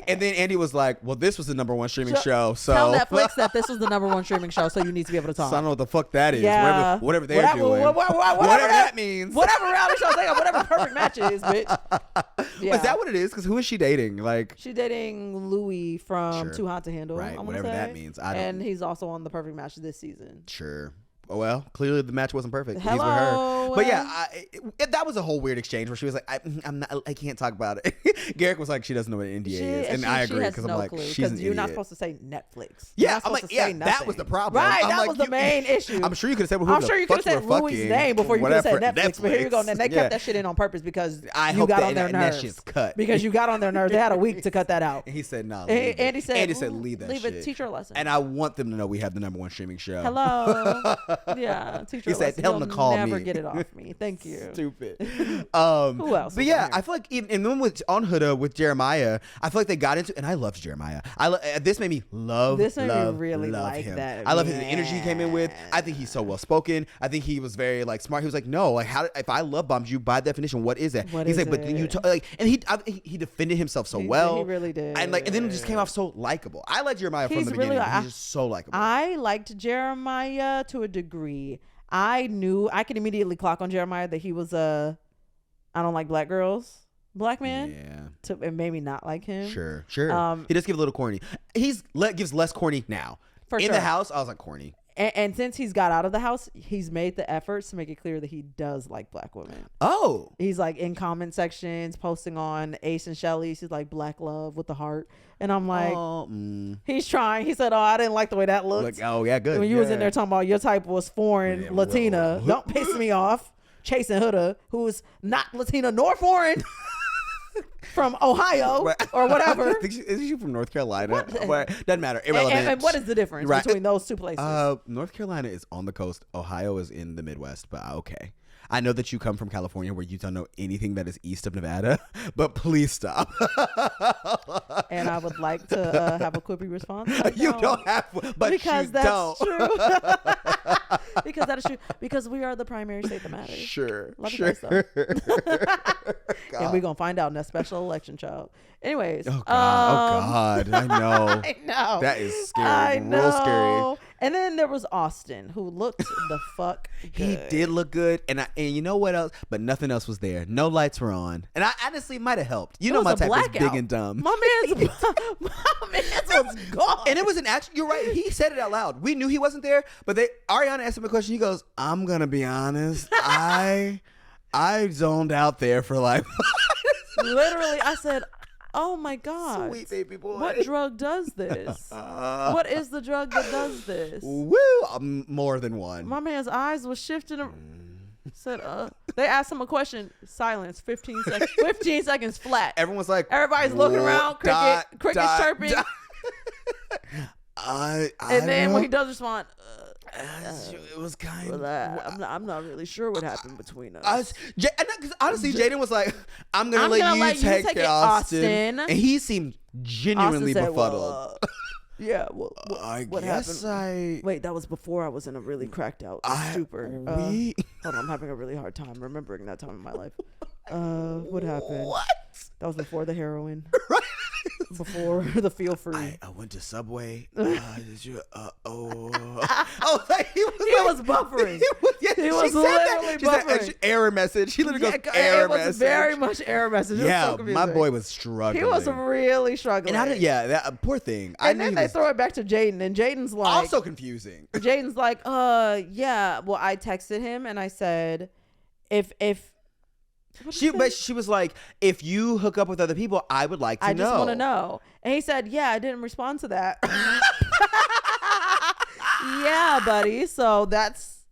And then Andy was like, "Well, this was the #1 streaming show, so tell Netflix that this was the #1 streaming show, so you need to be able to talk." So I don't know what the fuck that is. Yeah. Whatever they're doing. Whatever that means. Whatever reality show they got, whatever Perfect Match is, bitch. Yeah. Is that what it is? Because who is she dating? Like she's dating Louis from Too Hot to Handle. Right. Whatever that means. And he's also on the Perfect Match this season. Sure. Oh, well, clearly the match wasn't perfect. Hello. He's with her. But yeah, that was a whole weird exchange where she was like, I can't talk about it. Garrick was like, she doesn't know what an NDA is. And I agree because I'm like, she's an idiot. You're not supposed to say Netflix. Yeah, I'm like, that was the problem. Right, that was the main issue. I'm sure you could have said Louis' name before you could have said Netflix. But here you go. And they kept that shit in on purpose because you got on their nerves. That shit's cut. Because you got on their nerves. They had a week to cut that out. And he said, no. Andy said, leave that shit. Leave it, teach her a lesson. And I want them to know we have the #1 streaming show. Hello. Yeah. He said, "Tell him to call me." Never get it off me. Thank you. Stupid. Who else? But yeah, I feel like and then on Huda with Jeremiah, I feel like they got into, and I loved Jeremiah. This made me love. This made me really like him. That. I love his energy he came in with. I think he's so well spoken. I think he was very like smart. He was like, no, like if I love bombed you by definition, what is that? He's like, but then you and he defended himself so well. He really did. And then it just came off so likable. I liked Jeremiah from the beginning. He's just so likable. I liked Jeremiah to a degree. I knew I could immediately clock on Jeremiah that he was I don't like black girls, black man. Yeah. It made me not like him. Sure. He does give a little corny. Gives less corny now. In the house, I was like corny. And since he's got out of the house, he's made the efforts to make it clear that he does like black women. Oh. He's like in comment sections, posting on Ace and Shelly's. He's like black love with the heart. And I'm like, he's trying. He said, I didn't like the way that looked. Oh, yeah, good. When you was in there talking about your type was foreign, Latina. Don't piss me off. Chasing Huda, who's not Latina nor foreign. From Ohio or whatever. Is she from North Carolina? Doesn't matter. Irrelevant. And what is the difference between those two places? North Carolina is on the coast. Ohio is in the Midwest. But okay. I know that you come from California where you don't know anything that is east of Nevada, but please stop. And I would like to have a quippy response. You don't have, but because that's true. Because that is true. Because we are the primary state that matters. Sure. Love you guys, though. And we're gonna find out in that special election, child. Anyways. Oh God. I know. I know. That is scary. I know. Real scary. And then there was Austin, who looked the fuck good. He did look good, and you know what else? But nothing else was there. No lights were on, and I honestly might have helped. You know my type is big and dumb. My man's was gone, and it was an action. You're right. He said it out loud. We knew he wasn't there, but Ariana asked him a question. He goes, "I'm gonna be honest. I zoned out there for like." Literally, I said, oh my God. Sweet baby boy. What drug does this? What is the drug that does this? Woo! More than one. My man's eyes was shifting. Said, they asked him a question. Silence. 15 seconds. 15 seconds flat. Everyone's like, everybody's looking around. Cricket's chirping. And then when he does respond, it was kind of. I'm not really sure what happened between us. Honestly, Jaden was like, I'm gonna let you take it, Austin. And he seemed genuinely befuddled. Yeah, well, what happened? I wait. That was before I was in a really cracked out stupor. Hold on, I'm having a really hard time remembering that time in my life. What happened? What? That was before the heroin. Right. Before the feel free. I went to Subway. Did you? Like he was. nigga was buffering. He was literally buffering. Said, error message. He literally goes, error message. It was very much error message. Yeah, my boy was struggling. He was really struggling. And that poor thing. And then they throw it back to Jaden, and Jaden's like, also confusing. Jaden's like, yeah. Well, I texted him and I said, if she was like, if you hook up with other people, I would like to know. I just want to know. And he said, yeah, I didn't respond to that. Yeah, buddy. So that's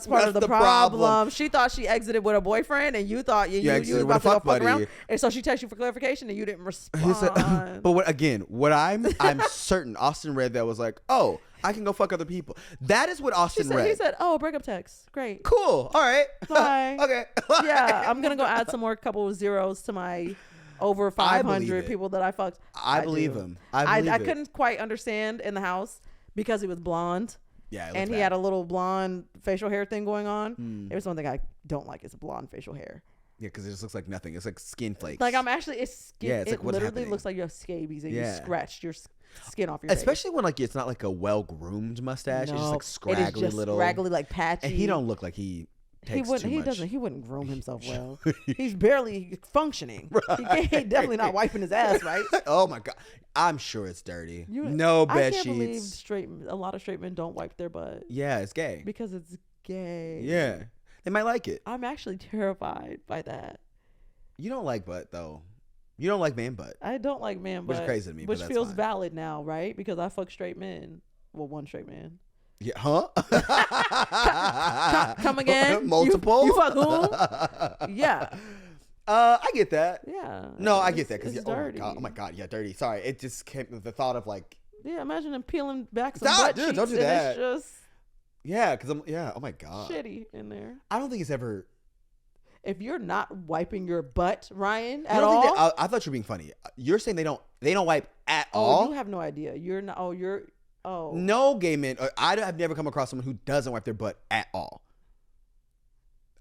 part of the problem. She thought she exited with a boyfriend, and you thought you was about to go fuck around. And so she texted you for clarification, and you didn't respond. But what I'm certain Austin read that was like, oh, I can go fuck other people. That is what Austin read. He said, oh, breakup text. Great. Cool. All right. Bye. Okay. Yeah, I'm going to go add some more couple of zeros to my over 500 people that I fucked. I believe him. I couldn't quite understand in the house because he was blonde. Yeah, and he had a little blonde facial hair thing going on. There's one thing I don't like is blonde facial hair. Yeah, because it just looks like nothing. It's like skin flakes. Like it's skin. Yeah, it's like, it what's literally happening? Looks like you have scabies and you scratched your skin off your Especially when like it's not like a well groomed mustache. No, it's just like scraggly, it is just little, scraggly, like patchy. And he don't look like he takes too much. He wouldn't groom himself well. He's barely functioning. Right. He's definitely not wiping his ass, right? Oh my god, I'm sure it's dirty. No bed sheets. I can't believe a lot of straight men don't wipe their butt. Yeah, it's gay. Because it's gay. Yeah, they might like it. I'm actually terrified by that. You don't like butt though. You don't like man butt. I don't like man butt. Which is crazy to me. Which but feels fine. Valid now, right? Because I fuck straight men. Well, one straight man. Yeah, huh? Come again? Multiple? You fuck who? Yeah. I get that. Yeah. No, I get that because dirty. Oh my god, yeah, dirty. Sorry, it just came with the thought of like. Yeah, imagine him peeling back some butt cheeks. Don't do that. It's just. Yeah, because oh my god. Shitty in there. I don't think it's ever. If you're not wiping your butt, Ryan, at all. I thought you were being funny. You're saying they don't wipe at Oh, all. you have no idea. You're not. Oh. No gay men. I've never come across someone who doesn't wipe their butt at all.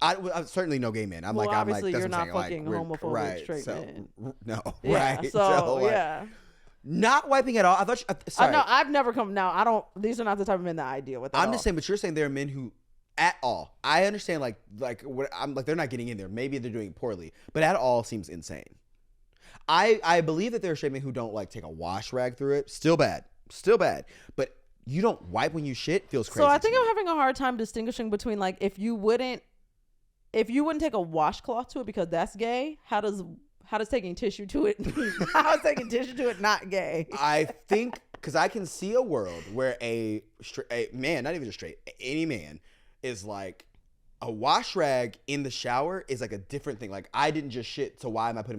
I certainly no gay men. Obviously that's you're not like, fucking homophobic right, straight men. No, yeah, right. So like, yeah. Not wiping at all. I thought. Sorry. No, I've never come. Now I don't. These are not the type of men that I deal with. I'm just saying, but you're saying there are men who, at all. I understand, like what I'm like. They're not getting in there. Maybe they're doing it poorly, but at all seems insane. I believe that there are straight men who don't like take a wash rag through it. Still bad. But you don't wipe when you shit. Feels crazy. So I think I'm having a hard time distinguishing between like if you wouldn't take a washcloth to it because that's gay. How does taking tissue to it? How is taking tissue to it not gay? I think because I can see a world where a man, not even just straight, any man is like a wash rag in the shower is like a different thing. Like I didn't just shit, so why am I putting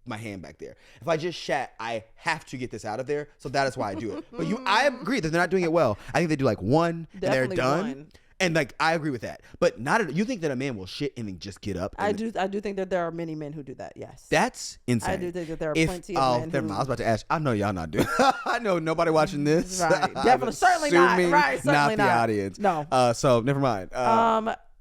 my hand back there? If I just shat, I have to get this out of there, so that is why I do it. But I agree that they're not doing it well. I think they do like one Definitely and they're done. One. And like I agree with that, but you think that a man will shit and then just get up? I do think that there are many men who do that. Yes, that's insane. I do think that there are plenty of men. I was about to ask. I know y'all not doing. I know nobody watching this. Right, definitely, certainly not. Right, certainly not the audience. No. So never mind.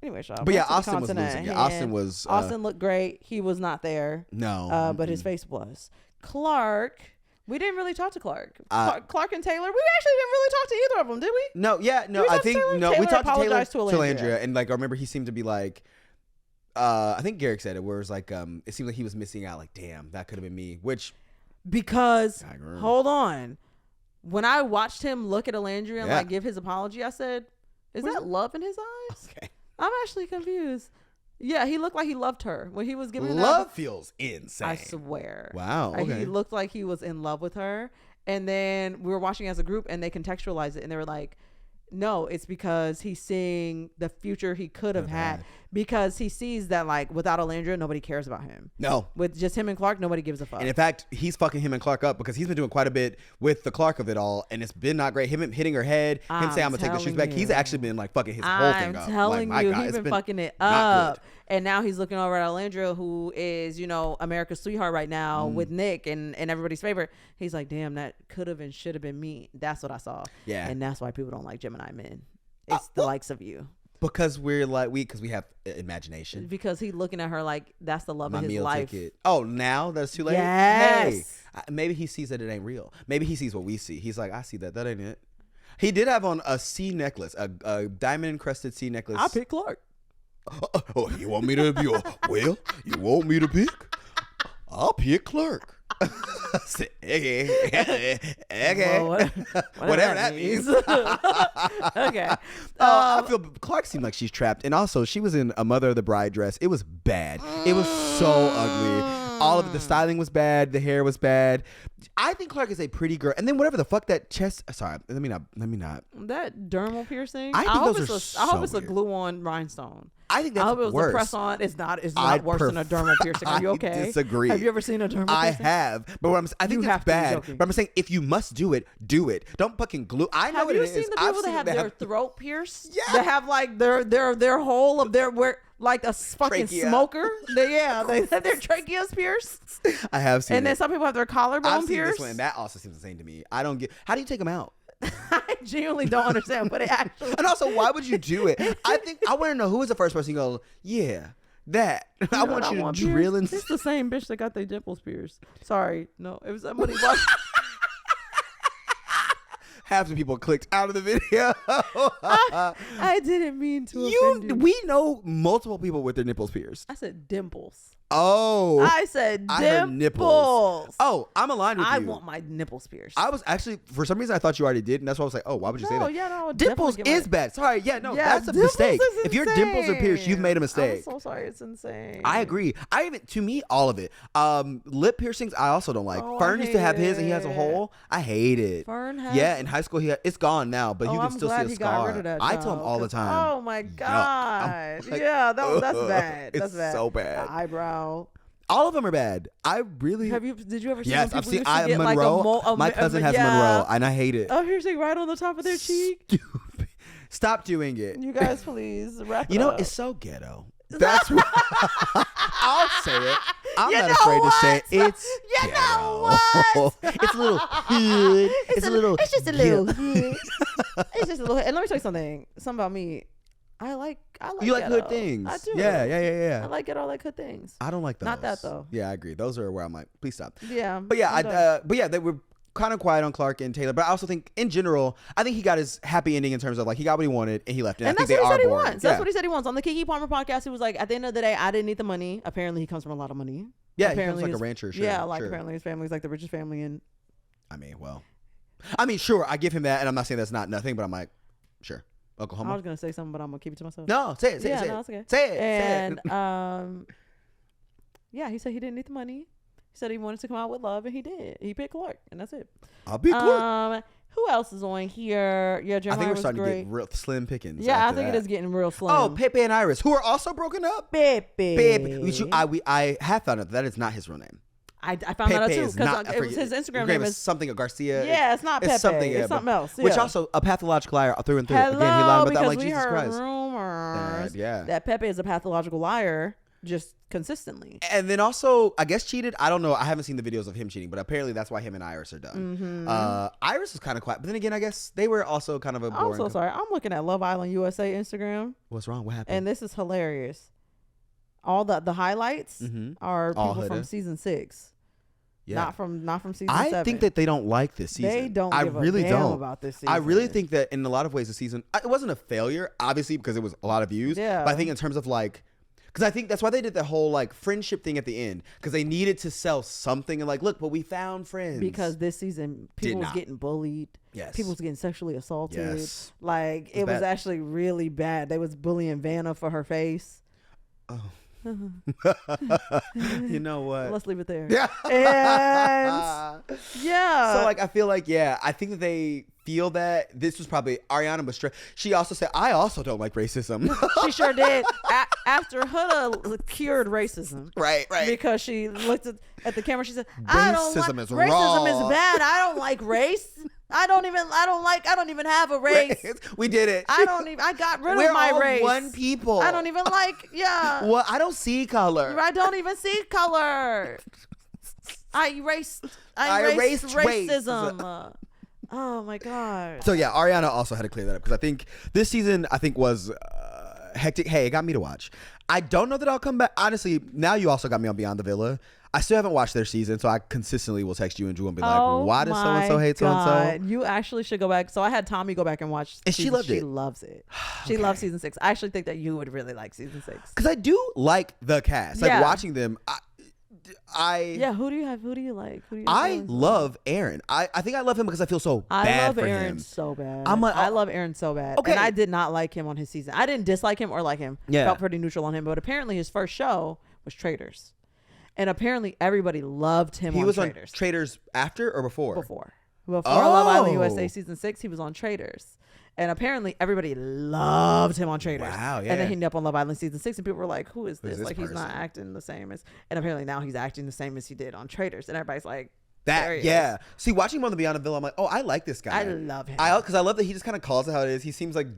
Anyway, Sean. But yeah, Austin was losing. Yeah, Austin looked great. He was not there. No. But his face was. Clark. We didn't really talk to Clark. Clark and Taylor. We actually didn't really talk to either of them, did we? No. Yeah. No. I think Taylor? no. Taylor We talked to Alandria, and like I remember he seemed to be like. I think Garrick said it, where it was like it seemed like he was missing out. Like, damn, that could have been me. Because hold on, when I watched him look at Alandria and like give his apology, I said, "Is that love in his eyes?" Okay. I'm actually confused. Yeah, he looked like he loved her when he was giving love feels insane. I swear. Wow. Okay. He looked like he was in love with her. And then we were watching as a group and they contextualized it and they were like, no, it's because he's seeing the future he could have had. Because he sees that like without Alandria, nobody cares about him. No. With just him and Clark, nobody gives a fuck. And in fact, he's fucking him and Clark up because he's been doing quite a bit with the Clark of it all, and it's been not great. Him hitting her head, him saying I'm gonna take the shoes back. He's actually been like fucking his whole thing up. I'm telling you, he's been fucking it up. And now he's looking over at Alandria, who is, America's sweetheart right now with Nick and everybody's favorite. He's like, damn, that could have and should have been me. That's what I saw. Yeah. And that's why people don't like Gemini men. It's the likes of you. Because we have imagination. Because he's looking at her like that's the love of his life. Ticket. Oh, now that's too late. Yes. Hey, maybe he sees that it ain't real. Maybe he sees what we see. He's like, I see that. That ain't it. He did have on a C necklace, a diamond encrusted C necklace. I pick Clark. Oh, you want me to be? Well, you want me to pick? I'll pick Clark. Okay. Well, Whatever that means. Okay. I feel Clark seemed like she's trapped, and also she was in a Mother of the Bride dress. It was bad. It was so ugly. All of it, the styling was bad. The hair was bad. I think Clark is a pretty girl. And then whatever the fuck that chest. Sorry, let me not. That dermal piercing. I think those are so I hope it's a weird. glue-on rhinestone. I think that's I hope it was worse. a press-on. It's not worse than a dermal piercing. Are you okay? I disagree. Have you ever seen a dermal piercing? I have, but I think it's bad. But I'm saying if you must do it, do it. Don't fucking glue. I know have what you it seen is. the people that have their throat pierced? Yeah. They have like their whole of their like a fucking Trachea. smoker. They have their tracheas pierced. I have seen. And it. then some people have their collarbone I've seen pierced. this one, and that also seems insane to me. I don't get. How do you take them out? I genuinely don't understand, but it actually. And also, why would you do it? I want to know who was the first person you go, yeah, that. I want you to drill in. It's the same bitch that got their dimples pierced. Sorry, no, it was somebody. Half the people clicked out of the video. I didn't mean to offend you. We know multiple people with their nipples pierced. I said dimples. Oh. I said dimples. I heard nipples. Oh, I'm aligned with you. I want my nipples pierced. I was actually, for some reason, I thought you already did, and that's why I was like, oh, why would you say that? Yeah, no, dimples is bad. Sorry, that's a dimples mistake. is If your dimples are pierced, you've made a mistake. I'm so sorry, it's insane. I agree. To me, all of it. Lip piercings, I also don't like. Oh, Fern I used to have his, and he has a hate hole. I hate it. Fern has. Yeah, in high school, it's gone now, but you can still see a he scar. got rid of that I tell him all the time. Oh my god! Like, yeah, that's bad. It's That's bad. so bad. The eyebrow. All of them are bad. I really. Did you ever see? Yes, when I've people seen. used to I get Monroe. Like my cousin has yeah. Monroe, and I hate it. Oh, here's like right on the top of their cheek. Stupid. Stop doing it. You guys, please wrap it You know, up. it's so ghetto. That's what I'll say it. I'm You not know afraid what? to say it. It's You ghetto. know what? It's a little hood. It's a little. It's just a little hood. It's just a little. And let me tell you something. Something about me. I like. You like ghetto. hood things. I do. Yeah. I like it. I like hood things. I don't like those. Not that though. Yeah, I agree. Those are where I'm like, please stop. Yeah. But yeah, they were kind of quiet on Clark and Taylor. But I also think, in general, I think he got his happy ending in terms of like he got what he wanted and he left. And I think that's what he said he bored. wants. Yeah. That's what he said he wants. On the Keke Palmer podcast, he was like, at the end of the day, I didn't need the money. Apparently, he comes from a lot of money. Yeah, apparently he comes like a rancher. Sure, yeah, like sure. apparently his family's like the richest family in. Sure, I give him that, and I'm not saying that's not nothing, but I'm like, sure, Oklahoma. I was gonna say something, but I'm gonna keep it to myself. No, say it. No, it's okay. Say it. And yeah, he said he didn't need the money. He said he wanted to come out with love, and he did. He picked Clark, and that's it. I'll be Clark. Who else is on here? Yeah, Jeremiah I think we're was starting great. to get real slim pickings. Yeah, I think it is getting real slim. Oh, Pepe and Iris, who are also broken up. Pepe. I have found out that is not his real name. I found that out too because it was his Instagram name is is something of Garcia. Yeah, it's not Pepe. It's something else. Yeah. Which also a pathological liar through and through. Hello, Again, he lied about that. I'm because like, we Jesus heard Christ. rumors that Pepe is a pathological liar just consistently. And then also, I guess cheated. I don't know. I haven't seen the videos of him cheating, but apparently that's why him and Iris are done. Mm-hmm. Iris is kind of quiet, but then again, I guess they were also kind of a boring. I'm so sorry. I'm looking at Love Island USA Instagram. What's wrong? What happened? And this is hilarious. All the highlights are All people from Huda. season 6. Yeah. Not from season 7. I think that they don't like this season. They don't. I give really a damn don't about this season. I really think that in a lot of ways the season it wasn't a failure, obviously because it was a lot of views. Yeah. But I think in terms of like, because I think that's why they did the whole like friendship thing at the end because they needed to sell something and like, look, but we found friends. Because this season people was getting bullied. Yes. People was getting sexually assaulted. Yes. Like it was actually really bad. They was bullying Vanna for her face. Oh. You know what? Let's leave it there. Yeah. And yeah. So like I feel like I think that they feel that this was probably Ariana was she also said I also don't like racism. She sure did. After Huda cured racism. Right. Because she looked at the camera, she said, Racism is racism wrong. is bad. I don't like race. I don't even have a race. We did it. I got rid We're of my all race. one people. I don't even like, Well, I don't see color. I don't even see color. I erased racism. Oh my God. So yeah, Ariana also had to clear that up because I think this season was hectic. Hey, it got me to watch. I don't know that I'll come back. Honestly, now you also got me on Beyond the Villa. I still haven't watched their season, so I consistently will text you and Drew and be like, why does so-and-so hate so-and-so? You actually should go back. So I had Tommy go back and watch. And she loved it. She loves it. She loves season 6. I actually think that you would really like season 6. Because I do like the cast. Like watching them, who do you have? Who do you like? I love Aaron. I think I love him because I feel so bad for him. I love Aaron so bad. I love Aaron so bad. Okay. And I did not like him on his season. I didn't dislike him or like him. Yeah. Felt pretty neutral on him. But apparently his first show was Traitors. And apparently everybody loved him on Traitors. He was on Traitors after or before? Before Love Island USA season 6, he was on Traitors. And apparently everybody loved him on Traitors. Wow, yeah. And then he ended up on Love Island season 6 and people were like, who is this? Like, person? he's not acting the same as... And apparently now he's acting the same as he did on Traitors. And everybody's like... See, watching him on the Beyond the Villa, I'm like, I like this guy. I love him. Because I love that he just kind of calls it how it is. He seems like...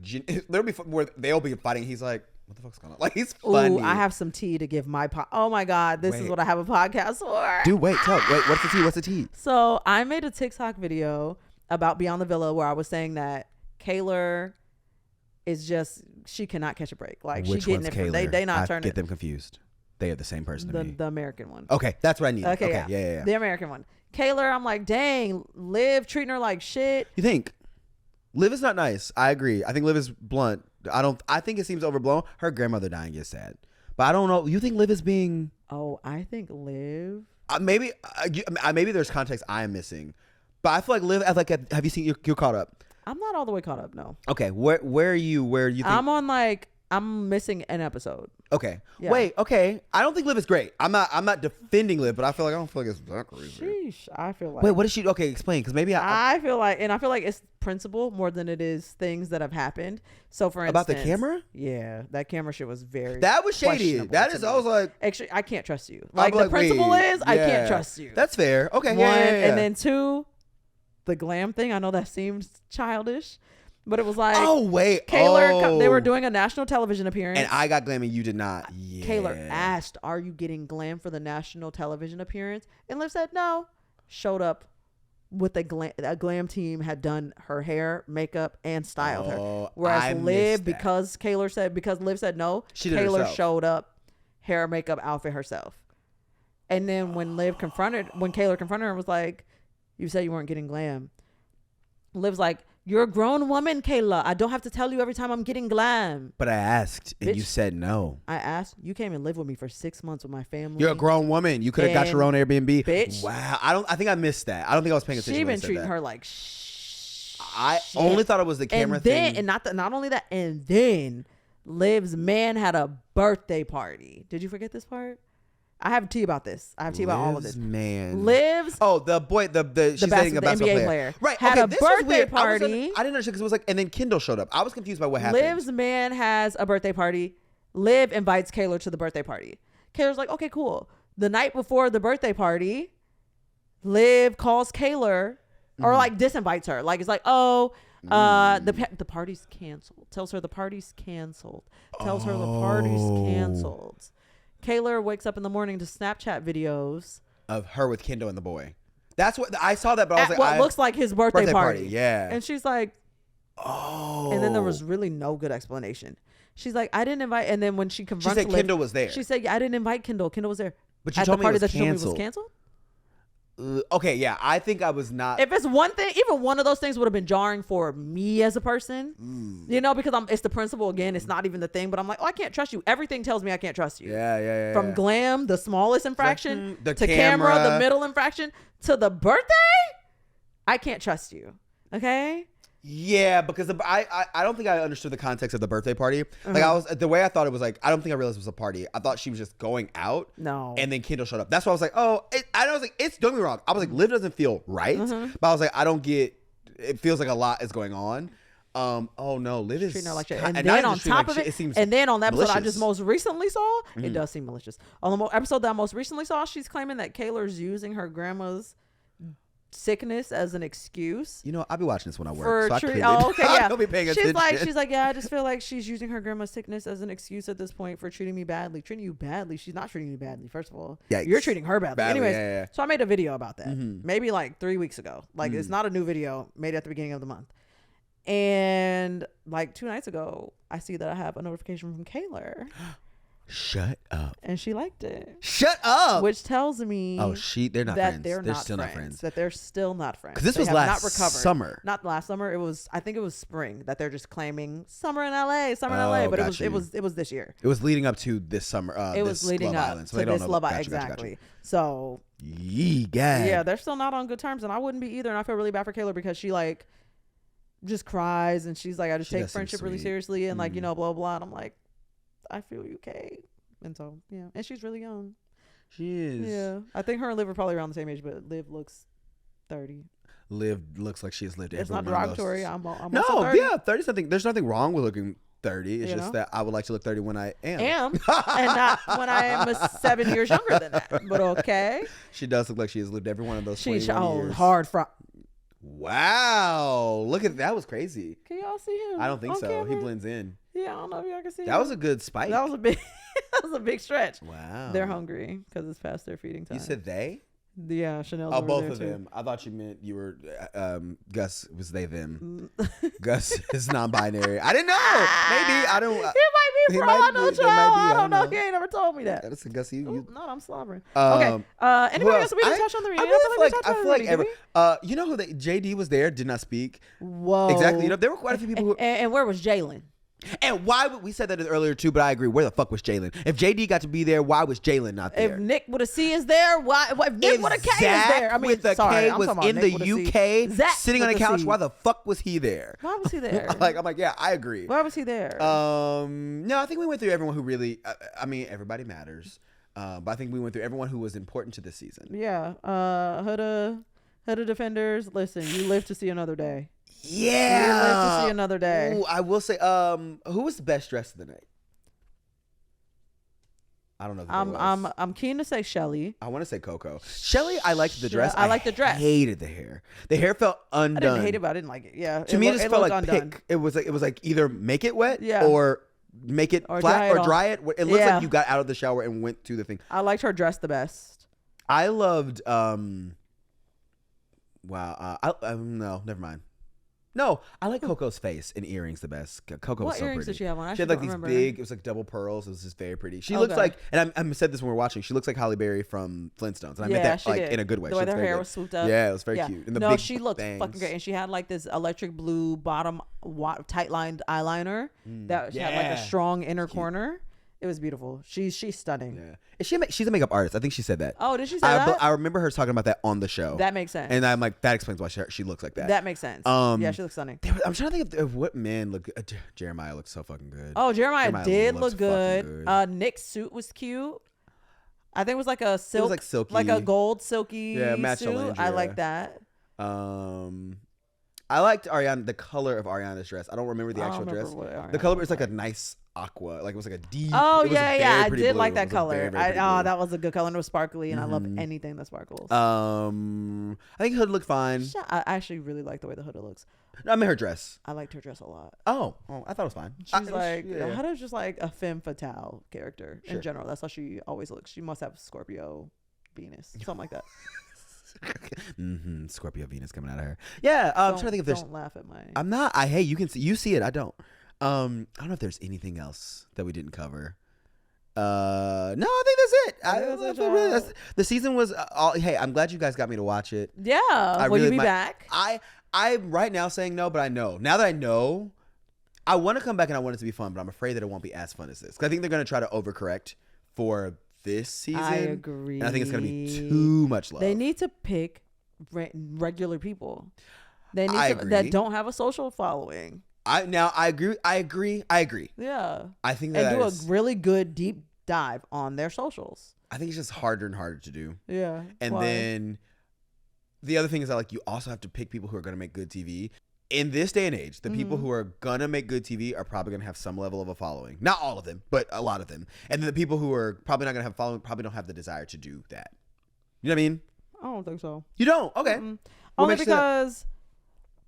There'll be where they'll be fighting. He's like... What the fuck's going on? Like, he's funny. Ooh, I have some tea to give my oh my God, this is what I have a podcast for. Dude, what's the tea? So I made a TikTok video about Beyond the Villa where I was saying that Kaylor is just, she cannot catch a break. Like, Which she getting it from, they not turning. I get them confused. They are the same person to me. The American one. Okay, that's what I need. Okay, yeah. The American one. Kaylor, I'm like, dang, Liv treating her like shit. You think? Liv is not nice. I agree. I think Liv is blunt. I think it seems overblown. Her grandmother dying is sad, but I don't know. You think Liv is being? Oh, I think Liv. Maybe there's context I am missing, but I feel like Liv. Have you seen? You're caught up. I'm not all the way caught up. No. Okay. Where are you? Where do you think? I'm on I'm missing an episode. Okay. Yeah. Wait. Okay. I don't think Liv is great. I'm not defending Liv, but I don't feel like it's that crazy. Sheesh. I feel like. Wait. What is she? Okay. Explain. Because maybe I feel like it's principle more than it is things that have happened. So for instance, about the camera. Yeah, that camera shit was very. That was shady. That is. I was like. Actually, I can't trust you. Like the principle is, I can't trust you. That's fair. Okay. One, and then 2, the glam thing. I know that seems childish. But it was like, Kaylor, they were doing a national television appearance. And I got glam and you did not. Yeah. Kaylor asked, are you getting glam for the national television appearance? And Liv said no. Showed up with a glam team, had done her hair, makeup, and styled her. Whereas Liv, because Liv said no, Kaylor showed up, hair, makeup, outfit herself. And then when Kaylor confronted her and was like, you said you weren't getting glam. Liv's like, you're a grown woman, Kayla. I don't have to tell you every time I'm getting glam. But I asked and you said no. I asked. You came and lived with me for 6 months with my family. You're a grown woman. You could have got your own Airbnb. Bitch. Wow. I think I missed that. I don't think I was paying attention. She been treating her like I only thought it was the camera thing. And not only that, and then Liv's man had a birthday party. Did you forget this part? I have tea about this. I have tea about all of this. Man. Liv's. Oh, the boy, she's dating a basketball player. Right. Had a birthday party. I didn't understand because it was like, and then Kendall showed up. I was confused by what happened. Liv's man has a birthday party. Liv invites Kaylor to the birthday party. Kaylor's like, okay, cool. The night before the birthday party, Liv calls Kaylor or like disinvites her. Like, it's like, the party's canceled. Tells her the party's canceled. Kaylor wakes up in the morning to Snapchat videos of her with Kendall and the boy. That's what I saw that, but I was like, what looks like his birthday party. Yeah. And she's like, oh. And then there was really no good explanation. She's like, I didn't invite. And then when she confronted, she said Kendall was there. She said, yeah, I didn't invite Kendall. Kendall was there. But you told me it was canceled. Okay, yeah, I think I was not. If it's one thing, even one of those things would have been jarring for me as a person, you know, because it's the principle again. It's not even the thing, but I'm like, I can't trust you. Everything tells me I can't trust you. Yeah. From glam, the smallest infraction, to camera, the middle infraction, to the birthday, I can't trust you. Okay. Yeah, because I don't think I understood the context of the birthday party. Like the way I thought it was like, I don't think I realized it was a party. I thought she was just going out. No. And then Kendall showed up. That's why I was like, don't get me wrong. I was like, Liv doesn't feel right. But I was like, it feels like a lot is going on. Liv is treating her like shit. And then on top of it seems and then on the episode malicious. I just most recently saw, it does seem malicious. On the episode that I most recently saw, she's claiming that Kaylor's using her grandma's sickness as an excuse. You know, I'll be watching this when I work. I'll be paying attention. She's like, yeah, I just feel like she's using her grandma's sickness as an excuse at this point for treating me badly. Treating you badly. She's not treating you badly, first of all. Yikes. You're treating her badly. Anyways, so I made a video about that. Maybe like 3 weeks ago. Like it's not a new video, made at the beginning of the month. And like 2 nights ago, I see that I have a notification from Kayla. Shut up. And she liked it. Shut up. Which tells me they're not that friends. they're Still not friends. That they're still not friends. Because this was last summer. Not last summer. I think it was spring that they're just claiming summer in LA, but it was this year. It was leading up to this summer. It was leading up to this Love Island. Exactly. So yeah, they're still not on good terms, and I wouldn't be either. And I feel really bad for Kayla because she like just cries and she's like, I just take friendship really seriously and like, blah, blah. And I'm like, I feel you, Kay. And so, yeah. And she's really young. She is. Yeah. I think her and Liv are probably around the same age, but Liv looks 30. Liv looks like she has lived. It's not derogatory. I'm no, also 30. Yeah, 30 something. There's nothing wrong with looking 30. It's just that I would like to look 30 when I am. And not when I am 7 years younger than that. But okay. She does look like she has lived every one of those 21 years. Hard front. Wow. Look at that. Was crazy. Can y'all see him? I don't think so. Camera? He blends in. Yeah, I don't know if y'all can see him. That was a good spike. That was a big that was a big stretch. Wow. They're hungry because it's past their feeding time. You said they? Yeah, Chanel. Oh, both of them. I thought you meant you were Gus was they them. Gus is non-binary. I didn't know. Maybe I don't. He might be, bro. I don't know. I don't know. He ain't never told me that. That's a Gus. You. No, I'm slobbering. Okay. Anybody else? We didn't touch on the reunion. I feel like you know who JD was there, did not speak. Whoa. Exactly. There were quite a few people. And where was Jalen? And why would we said that earlier too? But I agree. Where the fuck was Jalen? If JD got to be there, why was Jalen not there? If Nick with a C is there, why? If Nick with a K is there? I mean, with a K was in the UK, sitting on a couch. Why the fuck was he there? Why was he there? I'm like, yeah, I agree. Why was he there? No, I think we went through everyone who really. I mean, everybody matters. But I think we went through everyone who was important to this season. Yeah. Huda defenders. Listen, you live to see another day. Yeah, you live to see another day. Ooh, I will say, who was the best dressed of the night? I don't know. I'm keen to say Shelly. I want to say Coco. Shelly, I liked the dress. I liked the dress. Hated the hair. The hair felt undone. I didn't hate it, but I didn't like it. Yeah. To me, it just felt like undone. Pick. It was like either make it wet, or make it flat, or dry it. It looks like you got out of the shower and went to the thing. I liked her dress the best. I loved. Wow. No, never mind. No, I like Coco's face and earrings the best. Coco was so pretty. What earrings did she have on? She had like these big, it was like double pearls. It was just very pretty. She looks like, and I said this when we were watching, she looks like Halle Berry from Flintstones. And I meant that like in a good way. The way her hair was swooped up. Yeah, it was very cute. And the big she looked bangs. fucking great. And she had like this electric blue bottom tight lined eyeliner that she had like a strong inner corner. It was beautiful. She's stunning. Yeah. She's a makeup artist. I think she said that. Oh, did she say that? I remember her talking about that on the show. That makes sense. And I'm like, that explains why she looks like that. That makes sense. Yeah, she looks stunning. I'm trying to think of what man looked. Jeremiah looked so fucking good. Oh, Jeremiah did look good. Nick's suit was cute. I think it was like a silk, it was like silky, like a gold silky match suit. Alandria. I like that. I liked the color of Ariana's dress. I don't remember the actual dress. The color was like a nice aqua, like it was like a deep. Oh yeah, I did like that color. That was a good color and it was sparkly, and I love anything that sparkles. I think Huda looked fine. I actually really like the way the Huda looks. I mean her dress. I liked her dress a lot. Oh, I thought it was fine. She's Huda's just like a femme fatale character in general. That's how she always looks. She must have Scorpio Venus, something like that. Scorpio Venus coming out of her. Yeah, I'm trying to think if there's. Don't laugh at my. I'm not. You can see. You see it. I don't. I don't know if there's anything else that we didn't cover. No, I think that's it. The season was all. Hey, I'm glad you guys got me to watch it. Yeah. Will you be back? I'm right now saying no, but I know. Now that I know, I want to come back and I want it to be fun, but I'm afraid that it won't be as fun as this. Because I think they're going to try to overcorrect for this season. I agree. And I think it's going to be too much love. They need to pick regular people. They need that don't have a social following. I agree. Yeah. I think that and do a really good deep dive on their socials. I think it's just harder and harder to do. Yeah. And then the other thing is that you also have to pick people who are going to make good TV. In this day and age, the people who are going to make good TV are probably going to have some level of a following. Not all of them, but a lot of them. And then the people who are probably not going to have a following probably don't have the desire to do that. You know what I mean? I don't think so. You don't? Okay. Only because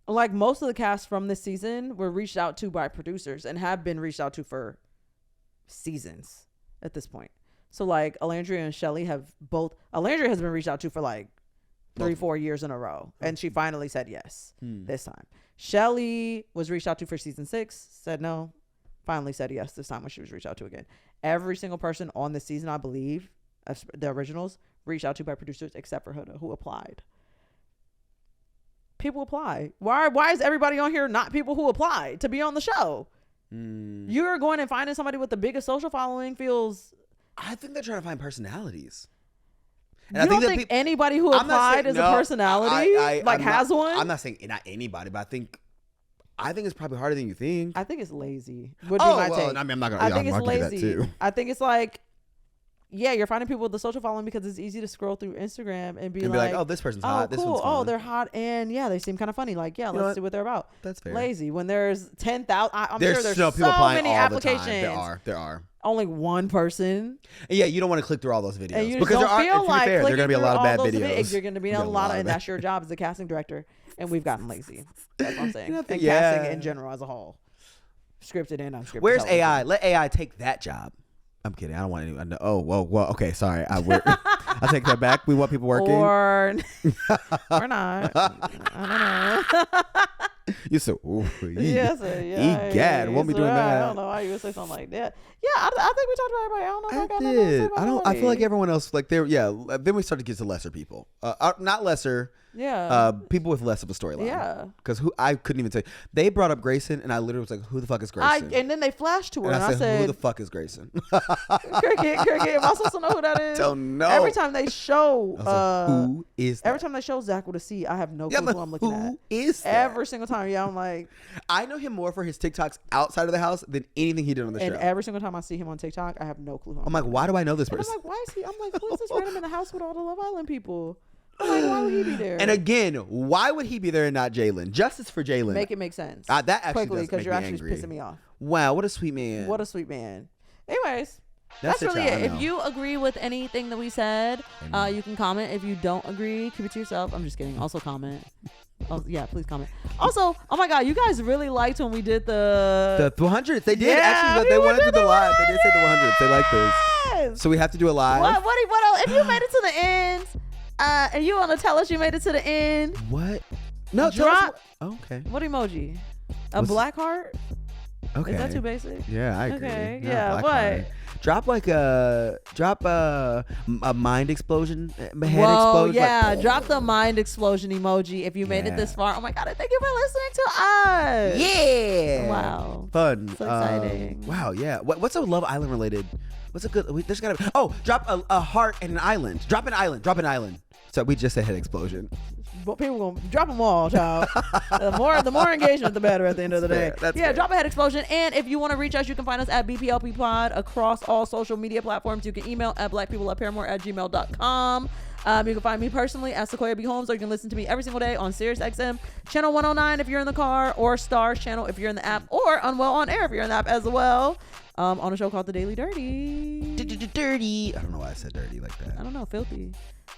like most of the cast from this season were reached out to by producers and have been reached out to for seasons at this point. So like Alandria and Shelly have both. Alandria has been reached out to for like 3-4 years in a row. And she finally said yes this time. Shelly was reached out to for season 6, said no, finally said yes this time when she was reached out to again. Every single person on this season, I believe, the originals, reached out to by producers except for Huda, who applied. People apply. Why is everybody on here not people who applied to be on the show? You're going and finding somebody with the biggest social following feels... I think they're trying to find personalities. And you don't think anybody who applied is a personality? Has one? I'm not saying not anybody, but I think it's probably harder than you think. I think it's lazy. Would be my take. I mean, I'm not gonna. I think it's lazy. That too. I think it's like, yeah, you're finding people with the social following because it's easy to scroll through Instagram and be like, oh, this person's hot. Cool. This one's fun. They're hot, and yeah, they seem kind of funny. Like, yeah, let's see what they're about. That's fair. Lazy. When there's 10,000, I'm sure there's so many applications. There are. Only one person. And yeah, you don't want to click through all those videos. And you because don't feel like there are going to be a lot of bad videos. You're going to be a lot of, and that's your job as a casting director. And we've gotten lazy. That's what I'm saying. And casting in general as a whole. Scripted and unscripted. Where's AI? Let AI take that job. I'm kidding. I don't want anyone to know. Oh, well, okay, sorry. I take that back. We want people working. Or not. I don't know. You said, egad, won't be doing that. I don't know why you would say something like that. Yeah, I think we talked about everybody. I don't know if I got nothing to say about I feel like everyone else, like, then we start to get to lesser people. Not lesser. Yeah. People with less of a storyline. Yeah. Because I couldn't even say. They brought up Grayson, and I literally was like, who the fuck is Grayson? And then they flashed to her, and I said, who the fuck is Grayson? Cricket. Am I supposed to know who that is? Don't know. Every time they show, who is that? Every time they show Zach with a C, I have no clue who I'm looking at. Who is that? Every single time, I'm like. I know him more for his TikToks outside of the house than anything he did on the show. And every single time I see him on TikTok, I have no clue. I'm like, why do I know this person? I'm like, why is he? I'm like, who is this random in the house with all the Love Island people? I'm like, why would he be there? And again, why would he be there and not Jalen? Justice for Jalen. Make it make sense. That actually quickly, because you're actually angry. pissing me off. Wow, what a sweet man. What a sweet man. Anyways, that's really it. If you agree with anything that we said, you can comment. If you don't agree, keep it to yourself. I'm just kidding. Also comment. Oh, yeah, please comment. Also, oh my God, you guys really liked when we did the 100s. They did actually. They wanted to do the live. They did say the 100s. They like those. So we have to do a live. What else? If you made it to the end, and you want to tell us you made it to the end. What? No, drop. Okay. What emoji? Black heart? Okay. Is that too basic? Yeah, I agree. Okay. No, yeah. What? Drop a mind explosion. Head Whoa, explosion. yeah. Drop the mind explosion emoji if you made it this far. Oh my God, thank you for listening to us. Yeah. Wow. Fun. So exciting. Wow. Yeah. What's a Love Island related? What's a good? There's gotta be. Oh, drop a heart and an island. Drop an island. So we just said head explosion. But people gonna drop them all, child. the more engagement, the better. At the end of the day, fair. Drop a head explosion. And if you want to reach us, you can find us at BPLP Pod across all social media platforms. You can email at blackpeopleatparamore@gmail.com. You can find me personally at Sequoia B Holmes, or you can listen to me every single day on SiriusXM channel 109 if you're in the car, or Stars channel if you're in the app, or Unwell on Air if you're in the app as well. On a show called The Daily Dirty. Dirty. I don't know why I said dirty like that. I don't know. Filthy.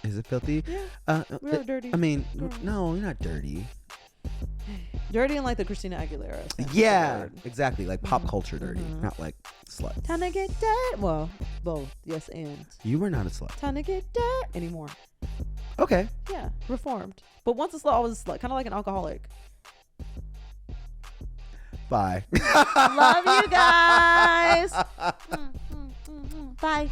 Is it filthy? Yeah. We're dirty. I mean, no, you're not dirty. Dirty and like the Christina Aguilera. Yeah, exactly. Like pop culture dirty, not like slut. Time to get dirt. Well, both. Yes, and. You were not a slut. Time to get dirt anymore. Okay. Yeah, reformed. But once a slut, always a slut. Kind of like an alcoholic. Bye. Love you guys. Bye.